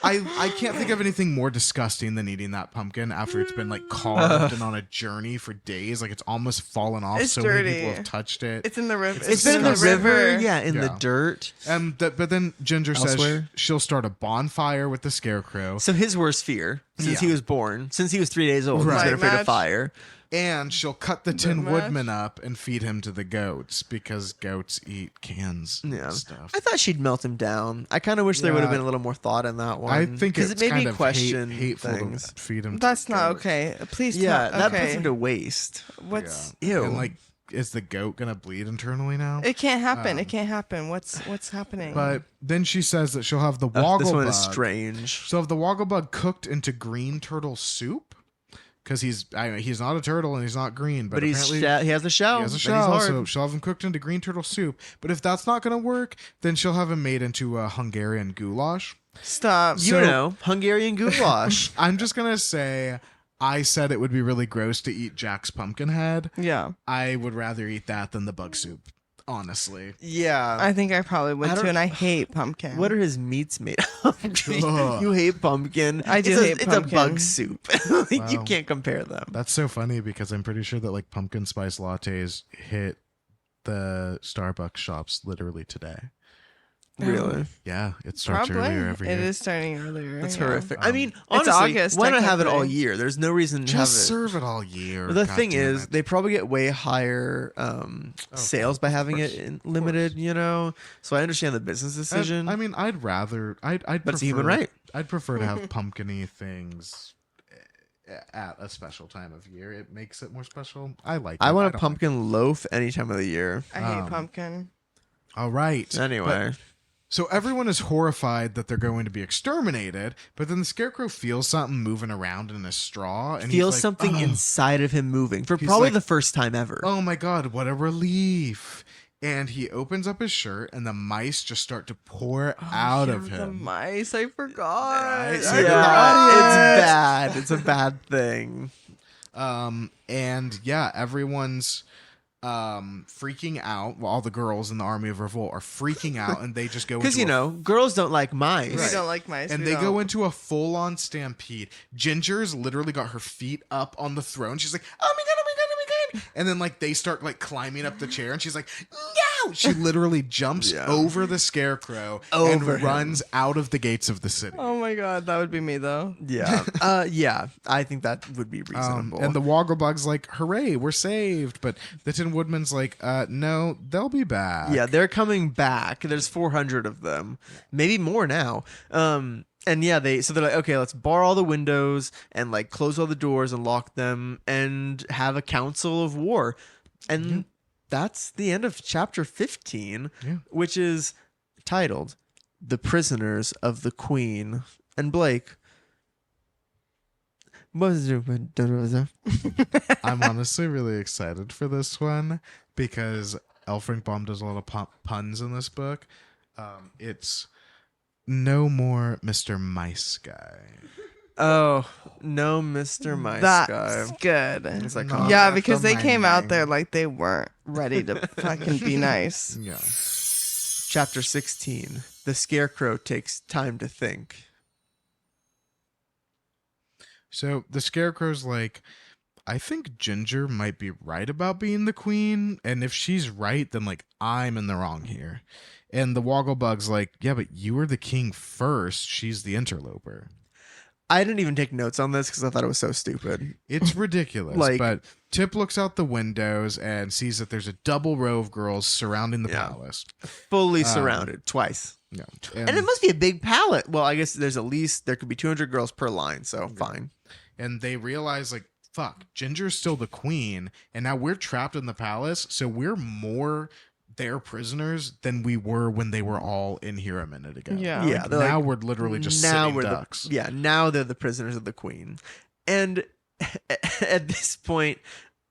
I can't think of anything more disgusting than eating that pumpkin after it's been like carved and on a journey for days. Like it's almost fallen off. It's So many dirty. people have touched it. It's in the river. It's been in the disgusting. river, yeah, in the Yeah. dirt. But then Ginger Elsewhere? says she'll start a bonfire with the Scarecrow, So his worst fear, since he Yeah. was born, since he was 3 days old, he's Right. been afraid of Match. fire. and she'll cut the Tin match? Woodman up and feed him to the goats because goats eat cans Yeah. and stuff. I thought she'd melt him down. I kind of wish there would have Yeah. been a little more thought in that one. I think because it's it made kind me of question hateful things. to feed him. to That's not goats. okay. Please Yeah, tell. that okay. puts him to waste. What's Yeah. Ew. And like, is the goat gonna bleed internally now? it can't happen. It can't happen. What's happening? But then she says that she'll have the This one is Wogglebug. strange. She'll have the Wogglebug cooked into green turtle soup because he's not a turtle and he's not green, but But apparently he has a shell. he has a and shell. He's So hard. she'll have him cooked into green turtle soup. But if that's not gonna work, then she'll have him made into a Hungarian goulash. Stop. You So- know, Hungarian goulash. I'm just gonna say. I said it would be really gross to eat Jack's pumpkin head. Yeah. I would rather eat that than the bug soup, honestly. yeah. I think I probably would I too, don't- and I hate pumpkin. What are his meats made of? Ugh. You hate pumpkin. I do It's hate It's a pumpkin. bug soup. Like, you Wow. can't compare them. That's so funny because I'm pretty sure that like pumpkin spice lattes hit the Starbucks shops literally today. Really? Yeah, it starts Probably. earlier every It year. is starting earlier. That's yeah. horrific. I mean, honestly, August, why not have it all technically. year? There's no reason to have Just it. serve it all year. The God thing damn is, it. they probably get way higher sales by having course, it limited, you know. So I understand the business decision. I mean, I'd rather. I'd But it's a prefer, human right. I'd prefer to have pumpkin-y things at a special time of year. It makes it more special. I like. I it. want a don't pumpkin loaf any time of the year. I hate pumpkin. like- All right. Anyway, So everyone is horrified that they're going to be exterminated, but then the scarecrow feels something moving around in a straw and feels he's like, something "Oh, inside of him moving for He's probably like, the first time ever. Oh my god, what a relief. And he opens up his shirt and the mice just start to pour out of The him. mice, I forgot. Right, so I the forgot. it's bad. It's a bad thing. And yeah, everyone's freaking out. Well, all the girls in the army of revolt are freaking out and they just go Because into girls don't like mice. We don't like mice. and we they don't. go into a full-on stampede. Ginger's literally got her feet up on the throne. She's like, oh my god, oh my god, oh my god. And then like they start like climbing up the chair and she's like, no. She literally jumps Yeah. over the scarecrow Over and him. runs out of the gates of the city. Oh my god, that would be me though. Yeah. Yeah. I think that would be reasonable. And the Wogglebug's like, hooray, we're saved. But the Tin Woodman's like, no, they'll be back. yeah, they're coming back. There's 400 of them, maybe more now. And yeah, they're like, okay, let's bar all the windows and like close all the doors and lock them and have a council of war. And that's the end of chapter 15, Yeah. which is titled "The Prisoners of the Queen." And Blake, I'm honestly really excited for this one because L. Frank Baum does a lot of puns in this book. It's no more Mr. Mice Guy. oh no, Mr. Mice That's Guy. good. It's like, No. Yeah, That's because the they came out mind there game. like they weren't ready to fucking be nice. Yeah. Chapter 16. The Scarecrow takes time to think. So the Scarecrow's like, I think Ginger might be right about being the queen. And if she's right, then like I'm in the wrong here. And the Wogglebug's like, yeah, but you were the king first. She's the interloper. I didn't even take notes on this because I thought it was so stupid. It's ridiculous. Like- but Tip looks out the windows and sees that there's a double row of girls surrounding the Yeah. palace. Fully surrounded twice. Yeah. And it must be a big palette. Well, I guess there's at least, there could be 200 girls per line, so fine. And they realize, like, fuck, Ginger's still the queen, and now we're trapped in the palace, so we're more their prisoners than we were when they were all in here a minute ago. Yeah. Yeah, Like, they're now like, we're literally just now sitting we're ducks. now they're the prisoners of the queen. And at this point,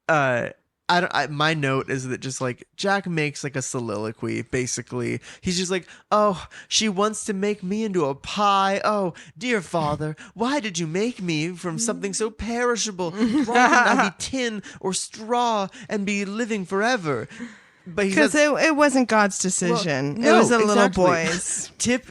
my note is that just like Jack makes like a soliloquy. Basically, he's just like, "Oh, she wants to make me into a pie. Oh, dear father, why did you make me from something so perishable? Why couldn't I be tin or straw and be living forever?" But he Because says, it wasn't God's decision. no, it was a little exactly. boy's. Tip.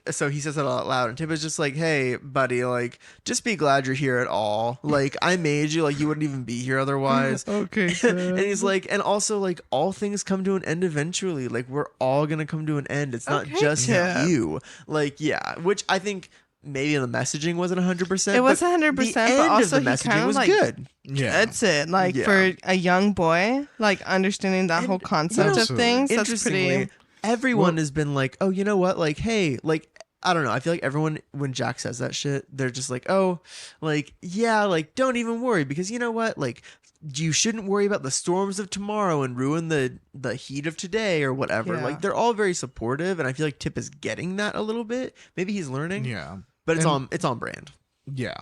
So he says it out loud, and Tip is just like, "Hey, buddy, like, just be glad you're here at all. Like, I made you. Like, you wouldn't even be here otherwise." Okay. And he's like, and also like, all things come to an end eventually. Like, we're all gonna come to an end. It's not Okay, just Tip. you. Like, yeah, which I think maybe the messaging wasn't 100%. It was but 100%, the but end also of the he messaging kinda, was like, good. Yeah. That's it. Like Yeah. for a young boy, like understanding that whole concept of Absolutely. things, that's Interestingly, pretty. everyone has been like, oh, you know what? Like, hey, like, I don't know. I feel like everyone, when Jack says that shit, they're just like, oh, like, yeah, like, don't even worry because you know what? Like, you shouldn't worry about the storms of tomorrow and ruin the heat of today or whatever. Yeah. Like, they're all very supportive, and I feel like Tip is getting that a little bit. Maybe he's learning, Yeah. but it's And- on brand. Yeah.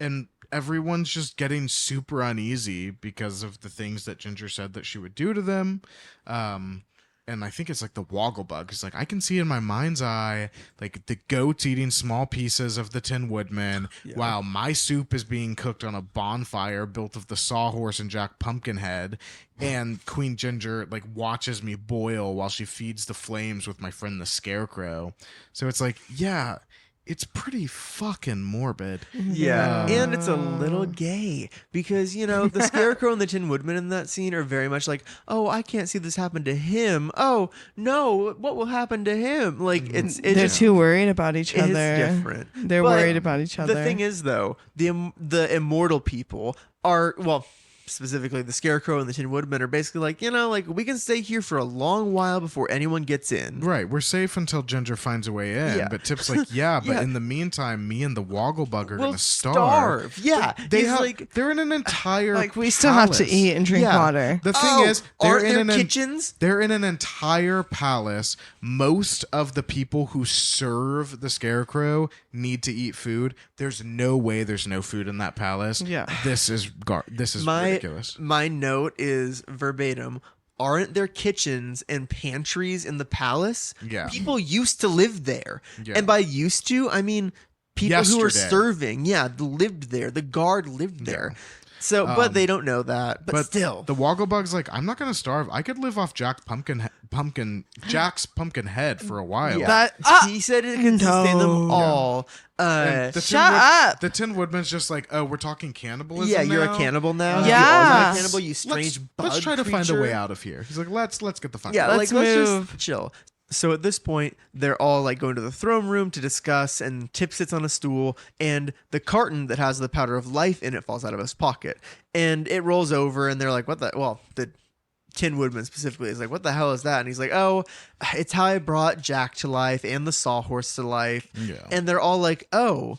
And everyone's just getting super uneasy because of the things that Ginger said that she would do to them. And I think it's like the Wogglebug. It's like, I can see in my mind's eye, like the goats eating small pieces of the Tin Woodman while my soup is being cooked on a bonfire built of the Sawhorse and Jack Pumpkinhead. And Queen Ginger like watches me boil while she feeds the flames with my friend the Scarecrow. So it's like, yeah, it's pretty fucking morbid. Yeah, Yeah. and it's a little gay because the Scarecrow and the Tin Woodman in that scene are very much like, oh, I can't see this happen to him. Oh no, what will happen to him? Like it's They're just, too worried about each it's other. different. They're But worried about each other. The thing is, though, the immortal people are specifically the Scarecrow and the Tin Woodman are basically like, like we can stay here for a long while before anyone gets in. Right, we're safe until Ginger finds a way in. Yeah. But Tip's like, yeah, but Yeah. in the meantime, me and the Wogglebug are We'll gonna starve. Yeah, They he's have, like, they're in an entire like we still have to palace. eat and drink Yeah. water. The thing is, they're aren't in there an kitchens? They're in an entire palace. Most of the people who serve the Scarecrow need to eat food. There's no way there's no food in that palace. Yeah. This is ridiculous. My note is verbatim. Aren't there kitchens and pantries in the palace? Yeah. People used to live there. Yeah. And by used to, I mean people who were Yesterday. serving. Yeah, lived there. The guard lived there. So, but they don't know that. But still. The Wogglebug's like, I'm not gonna starve. I could live off Jack's pumpkin head for a while. Yeah. That- he said it can sustain them no. all. And the Shut up. The Tin Woodman's just like, oh, we're talking cannibalism. Yeah, you're now? a cannibal now. Yeah. You are a Let's- cannibal, you strange Let's bug try to find a creature. way out of here. He's like, let's get the fuck Yeah, out. let's move. just chill. So at this point, they're all like going to the throne room to discuss, and Tip sits on a stool, and the carton that has the powder of life in it falls out of his pocket, and it rolls over, and they're like, "What the?" Well, the Tin Woodman specifically is like, "What the hell is that?" And he's like, "Oh, it's how I brought Jack to life and the Sawhorse to life." Yeah. And they're all like, "Oh,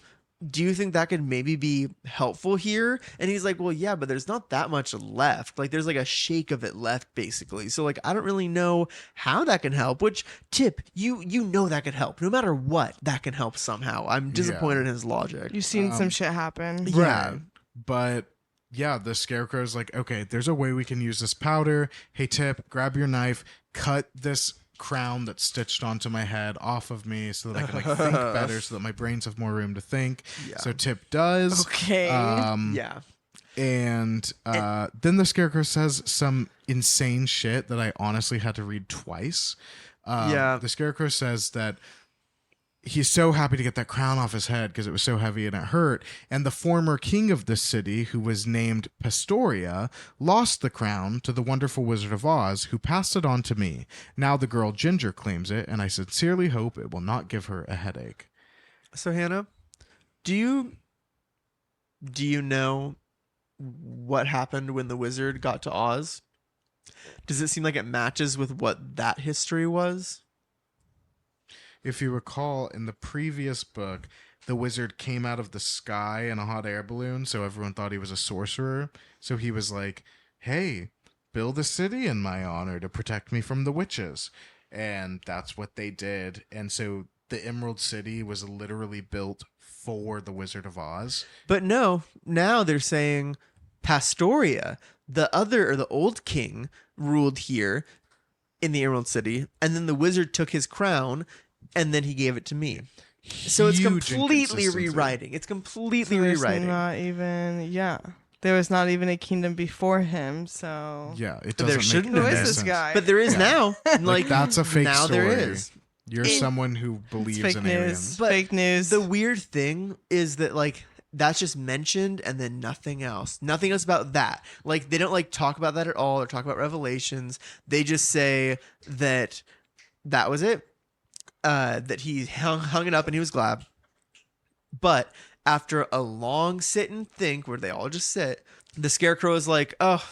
do you think that could maybe be helpful here?" And he's like, "Well, yeah, but there's not that much left. Like there's like a shake of it left basically. So like I don't really know how that can help." Which Tip, you know that could help. No matter what, that can help somehow. I'm disappointed in his logic. You've seen some shit happen. Yeah. Right. But yeah, the Scarecrow's like, okay, there's a way we can use this powder. Hey, Tip, grab your knife, cut this crown that's stitched onto my head off of me so that I can like think better, so that my brains have more room to think. Yeah. So Tip does. Okay. Yeah. And then the Scarecrow says some insane shit that I honestly had to read twice. Yeah. The Scarecrow says that he's so happy to get that crown off his head because it was so heavy and it hurt. And the former king of this city, who was named Pastoria, lost the crown to the wonderful Wizard of Oz, who passed it on to me. Now the girl Ginger claims it, and I sincerely hope it will not give her a headache. So Hannah, do you know what happened when the wizard got to Oz? Does it seem like it matches with what that history was? If you recall, in the previous book, the wizard came out of the sky in a hot air balloon, so everyone thought he was a sorcerer. So he was like, hey, build a city in my honor to protect me from the witches. And that's what they did. And so the Emerald City was literally built for the Wizard of Oz. But no, now they're saying Pastoria, the old king, ruled here in the Emerald City, and then the wizard took his crown, and then he gave it to me. So it's Huge completely inconsistency. rewriting. It's completely So there's rewriting. not even, yeah. There was not even a kingdom before him, so. Yeah, it But there doesn't shouldn't make have Who any is this sense. guy? But there is Yeah. now. Like that's a fake now story. there is. You're someone who believes It's fake in news. aliens. But Fake news. The weird thing is that like that's just mentioned and then nothing else. Nothing else about that. Like they don't like talk about that at all or talk about Revelations. They just say that was it. That he hung it up and he was glad. But after a long sit and think where they all just sit, the Scarecrow is like, "Oh,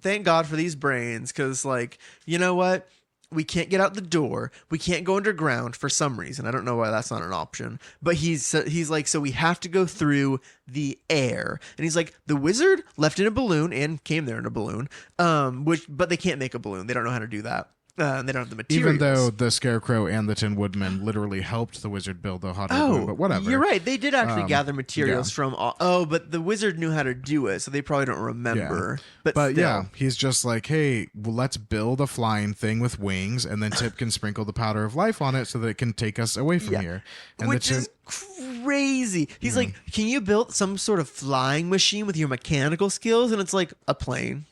thank God for these brains, because like, you know what? We can't get out the door. We can't go underground for some reason. I don't know why that's not an option. But he's like, so we have to go through the air. And he's like, the wizard left in a balloon and came there in a balloon. But they can't make a balloon. They don't know how to do that. And they don't have the materials. Even though the Scarecrow and the Tin Woodman literally helped the wizard build the hot air balloon, but whatever. You're right. They did actually gather yeah. materials from. But the wizard knew how to do it, so they probably don't remember. But still. yeah, he's just like, hey, well, let's build a flying thing with wings, and then Tip can sprinkle the powder of life on it so that it can take us away from here. And Which is crazy. He's like, can you build some sort of flying machine with your mechanical skills? And it's like a plane.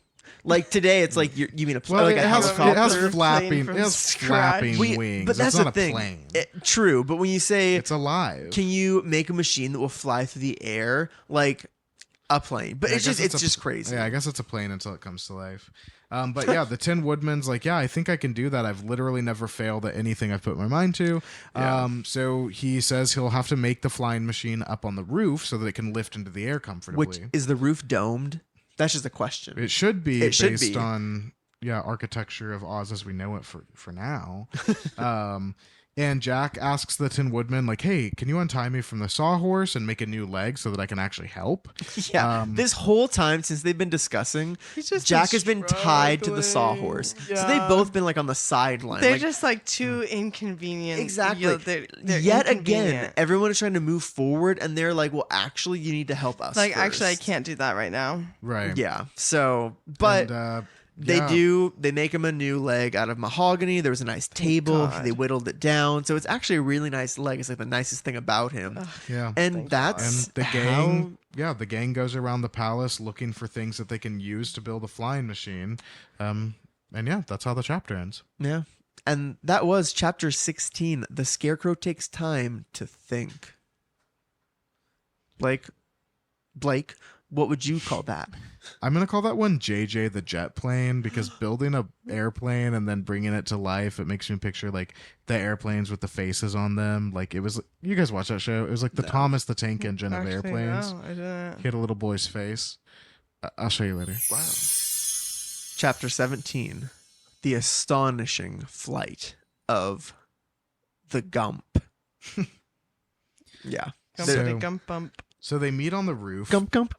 Like today, it's like you mean a Well, like it a has helicopter. flapping Plane from scratch. wings. But that's it's not the a thing. plane. True, but when you say, It's alive. can you make a machine that will fly through the air like a plane? But Yeah, I it's guess just it's a- just crazy. Yeah, I guess it's a plane until it comes to life. But yeah, the Tin Woodman's like, yeah, I think I can do that. I've literally never failed at anything I've put my mind to. Yeah. So he says he'll have to make the flying machine up on the roof so that it can lift into the air comfortably. Which is the roof domed? That's just a question. It should be It should based be. on architecture of Oz as we know it for now. And Jack asks the Tin Woodman, like, hey, can you untie me from the sawhorse and make a new leg so that I can actually help? Yeah, this whole time since they've been discussing, He's just Jack has been tied to the struggling. sawhorse. So Yeah. they've both been like on the sideline. They're like, just like too inconvenient. exactly. They're Yet again, inconvenient. everyone is trying to move forward, and they're like, "Well, actually, you need to help us." Like, actually, I first." can't do that right now. Right. Yeah. So, but And, they yeah. they make him a new leg out of mahogany. There was a nice table. God. They whittled it down, so it's actually a really nice leg. It's like the nicest thing about him. Yeah. And Thank that's And the how- gang, the gang goes around the palace looking for things that they can use to build a flying machine. And yeah, that's how the chapter ends. Yeah. And that was chapter 16. The Scarecrow takes time to think. Blake, what would you call that? I'm gonna call that one JJ the jet plane because building a airplane and then bringing it to life, it makes me picture like the airplanes with the faces on them. Like it was, you guys watch that show? It was like the Thomas the Tank Engine of Actually, airplanes. no, I didn't. He had a little boy's face. I'll show you later. Wow. Chapter 17. The Astonishing Flight of the Gump. Yeah. So- Gump bump. So they meet on the roof. Gump Gump.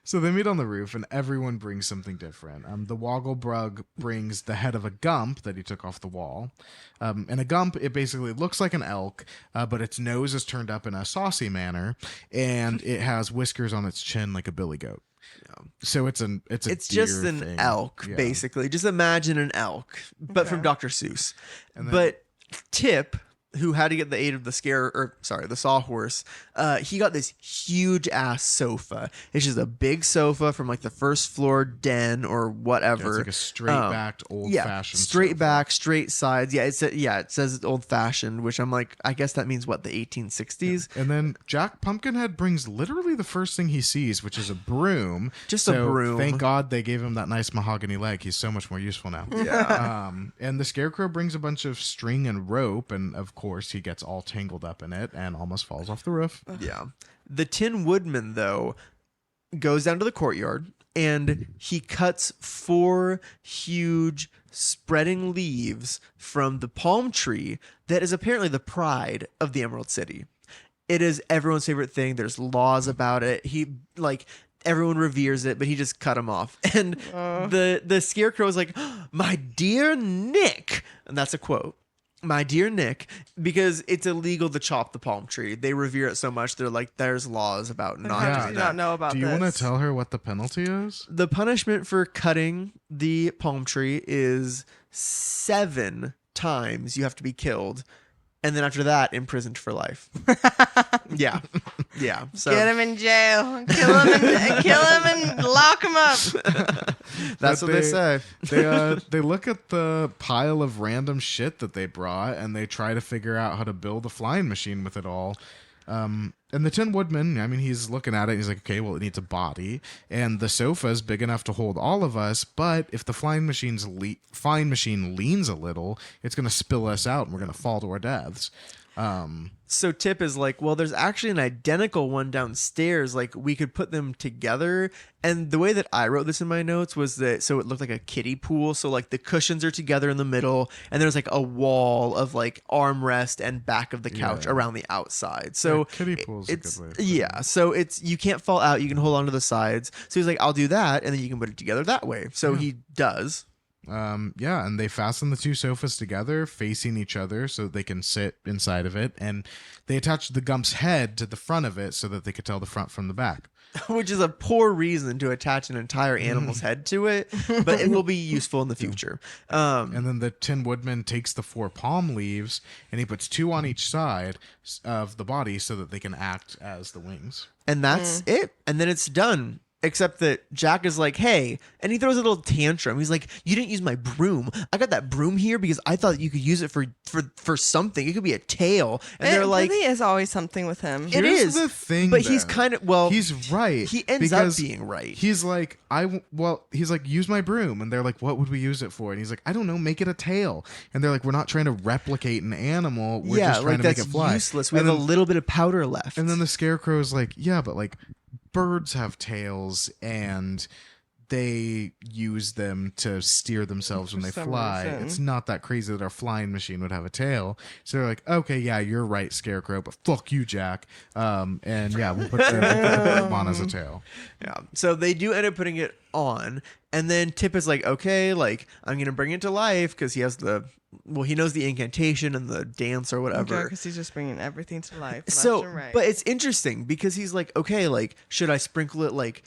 So they meet on the roof, and everyone brings something different. The Wogglebrug brings the head of a gump that he took off the wall. And a gump, it basically looks like an elk, but its nose is turned up in a saucy manner, and it has whiskers on its chin like a billy goat. So it's a It's deer just an thing. elk, Yeah. basically. Just imagine an elk, but from Dr. Seuss. And then- But Tip, who had to get the aid of the the sawhorse, he got this huge ass sofa. It's just a big sofa from like the first floor den or whatever. Yeah, it's like a straight backed, old fashioned. straight back, straight sides. Yeah, it says it's old fashioned, which I'm like, I guess that means what, the 1860s? And then Jack Pumpkinhead brings literally the first thing he sees, which is a broom. Just a broom. Thank God they gave him that nice mahogany leg. He's so much more useful now. Yeah. And the Scarecrow brings a bunch of string and rope, and of course he gets all tangled up in it and almost falls off the roof. Yeah. The Tin Woodman, though, goes down to the courtyard and he cuts 4 huge spreading leaves from the palm tree that is apparently the pride of the Emerald City. It is everyone's favorite thing. There's laws about it. Everyone reveres it, but he just cut him off. And the Scarecrow is like, "My dear Nick," and that's a quote. "My dear Nick," because it's illegal to chop the palm tree. They revere it so much. They're like, there's laws about not How Yeah. do doing you that. not know about Do you this? want to tell her what the penalty is? The punishment for cutting the palm tree is 7 times you have to be killed. And then after that, imprisoned for life. Yeah. So Get him in jail. Kill him and lock him up. that's But what they say. They look at the pile of random shit that they brought and they try to figure out how to build a flying machine with it all. And the Tin Woodman, I mean, he's looking at it. And he's like, okay, well, it needs a body, and the sofa is big enough to hold all of us. But if the flying machine leans a little, it's going to spill us out, and we're going to fall to our deaths. So Tip is like, well, there's actually an identical one downstairs. Like, we could put them together. And the way that I wrote this in my notes was that so it looked like a kiddie pool. So like the cushions are together in the middle, and there's like a wall of like armrest and back of the couch Yeah. around the outside. So Yeah, kiddie pool's a good way of putting yeah. So it's you can't fall out. You can hold on to the sides. So he's like, I'll do that, and then you can put it together that way. So he does. Yeah, and they fasten the 2 sofas together facing each other so they can sit inside of it, and they attach the Gump's head to the front of it so that they could tell the front from the back. Which is a poor reason to attach an entire animal's head to it, but it will be useful in the future. And then the Tin Woodman takes the 4 palm leaves and he puts 2 on each side of the body so that they can act as the wings. And that's it. And then it's done. Except that Jack is like, hey, and he throws a little tantrum. He's like, you didn't use my broom. I got that broom here because I thought you could use it for something. It could be a tail. And they're like, really is always something with him. It Here's is, the thing, but he's though. kind of, well, He's right. he ends up because being right. He's like, he's like, use my broom. And they're like, what would we use it for? And he's like, I don't know, make it a tail. And they're like, we're not trying to replicate an animal. We're just trying like to make that's it fly. useless. We And have a then- little bit of powder left. And then the Scarecrow is like, yeah, but like birds have tails and they use them to steer themselves when For they some fly. reason. It's not that crazy that our flying machine would have a tail. So they're like, okay, yeah, you're right, Scarecrow, but fuck you, Jack. And yeah, we'll put the bird on as a tail. Yeah. So they do end up putting it on, and then Tip is like, okay, like I'm gonna bring it to life because he has he knows the incantation and the dance or whatever. Because he's just bringing everything to life. So, left and right. but it's interesting because he's like, okay, like should I sprinkle it like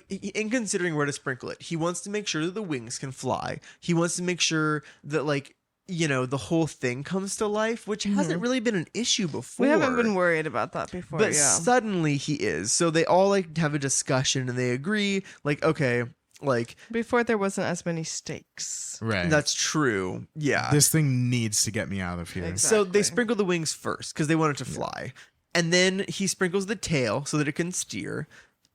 in considering where to sprinkle it, he wants to make sure that the wings can fly. He wants to make sure that like, you know, the whole thing comes to life, which hasn't really been an issue before. we haven't been worried about that before. But yeah. suddenly he is. So they all like have a discussion and they agree, like, okay, like Before there wasn't as many stakes. Right. that's true. Yeah. This thing needs to get me out of here. Exactly. So they sprinkle the wings first because they want it to fly. And then he sprinkles the tail so that it can steer.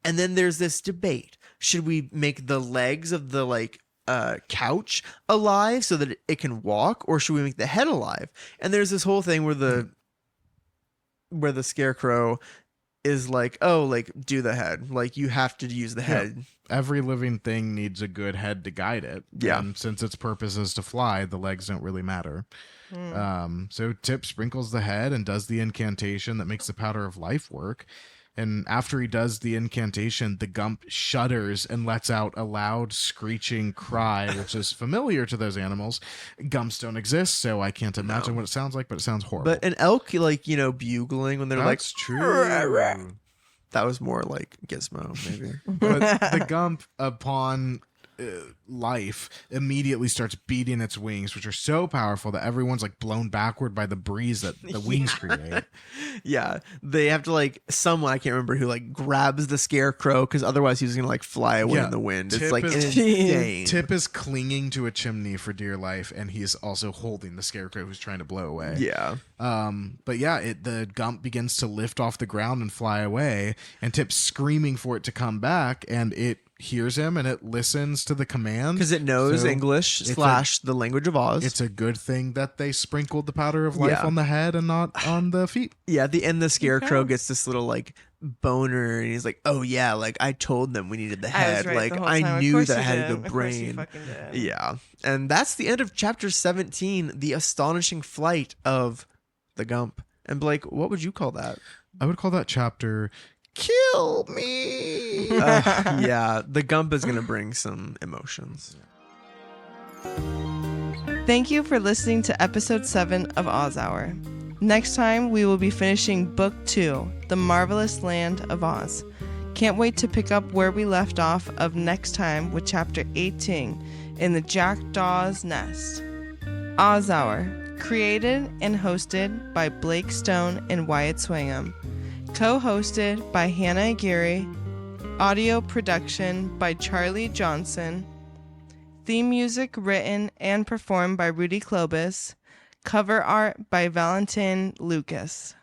And then there's this debate. Should we make the legs of the like couch alive so that it can walk, or should we make the head alive? And there's this whole thing where the Scarecrow is like, oh, like do the head. Like you have to use the head. Every living thing needs a good head to guide it. Yeah. And since its purpose is to fly, the legs don't really matter. So Tip sprinkles the head and does the incantation that makes the powder of life work. And after he does the incantation, the Gump shudders and lets out a loud screeching cry, which is familiar to those animals. Gumps don't exist, so I can't imagine what it sounds like, but it sounds horrible. But an elk, like, you know, bugling when they're That's true. that was more like Gizmo, maybe. But the Gump, upon life, immediately starts beating its wings, which are so powerful that everyone's like blown backward by the breeze that the wings create. Yeah, they have to like someone, I can't remember who, like grabs the Scarecrow because otherwise he's gonna like fly away Yeah, in the wind. Tip It's like is- insane. Tip is clinging to a chimney for dear life, and he's also holding the Scarecrow who's trying to blow away. Yeah, But yeah, the Gump begins to lift off the ground and fly away, and Tip's screaming for it to come back, and it hears him and it listens to the command because it knows So English it's / the language of Oz. It's a good thing that they sprinkled the powder of life Yeah. on the head and not on the feet. Yeah, at the end, the Scarecrow Okay. gets this little like boner, and he's like, "Oh yeah, like I told them we needed the I head. was right Like the whole I time. Of knew course that I you had did. a good Of course you brain." fucking did. Yeah, and that's the end of chapter 17, the astonishing flight of the Gump. And Blake, what would you call that? I would call that chapter "Kill Me." Yeah, the Gump is gonna bring some emotions. Thank you for listening to episode 7 of Oz Hour. Next time, we will be finishing Book 2, The Marvelous Land of Oz. Can't wait to pick up where we left off of next time with chapter 18, In the Jackdaw's Nest. Oz Hour, created and hosted by Blake Stone and Wyatt Swingham. Co-hosted by Hannah Aguirre. Audio production by Charlie Johnson. Theme music written and performed by Rudy Klobus. Cover art by Valentin Lucas.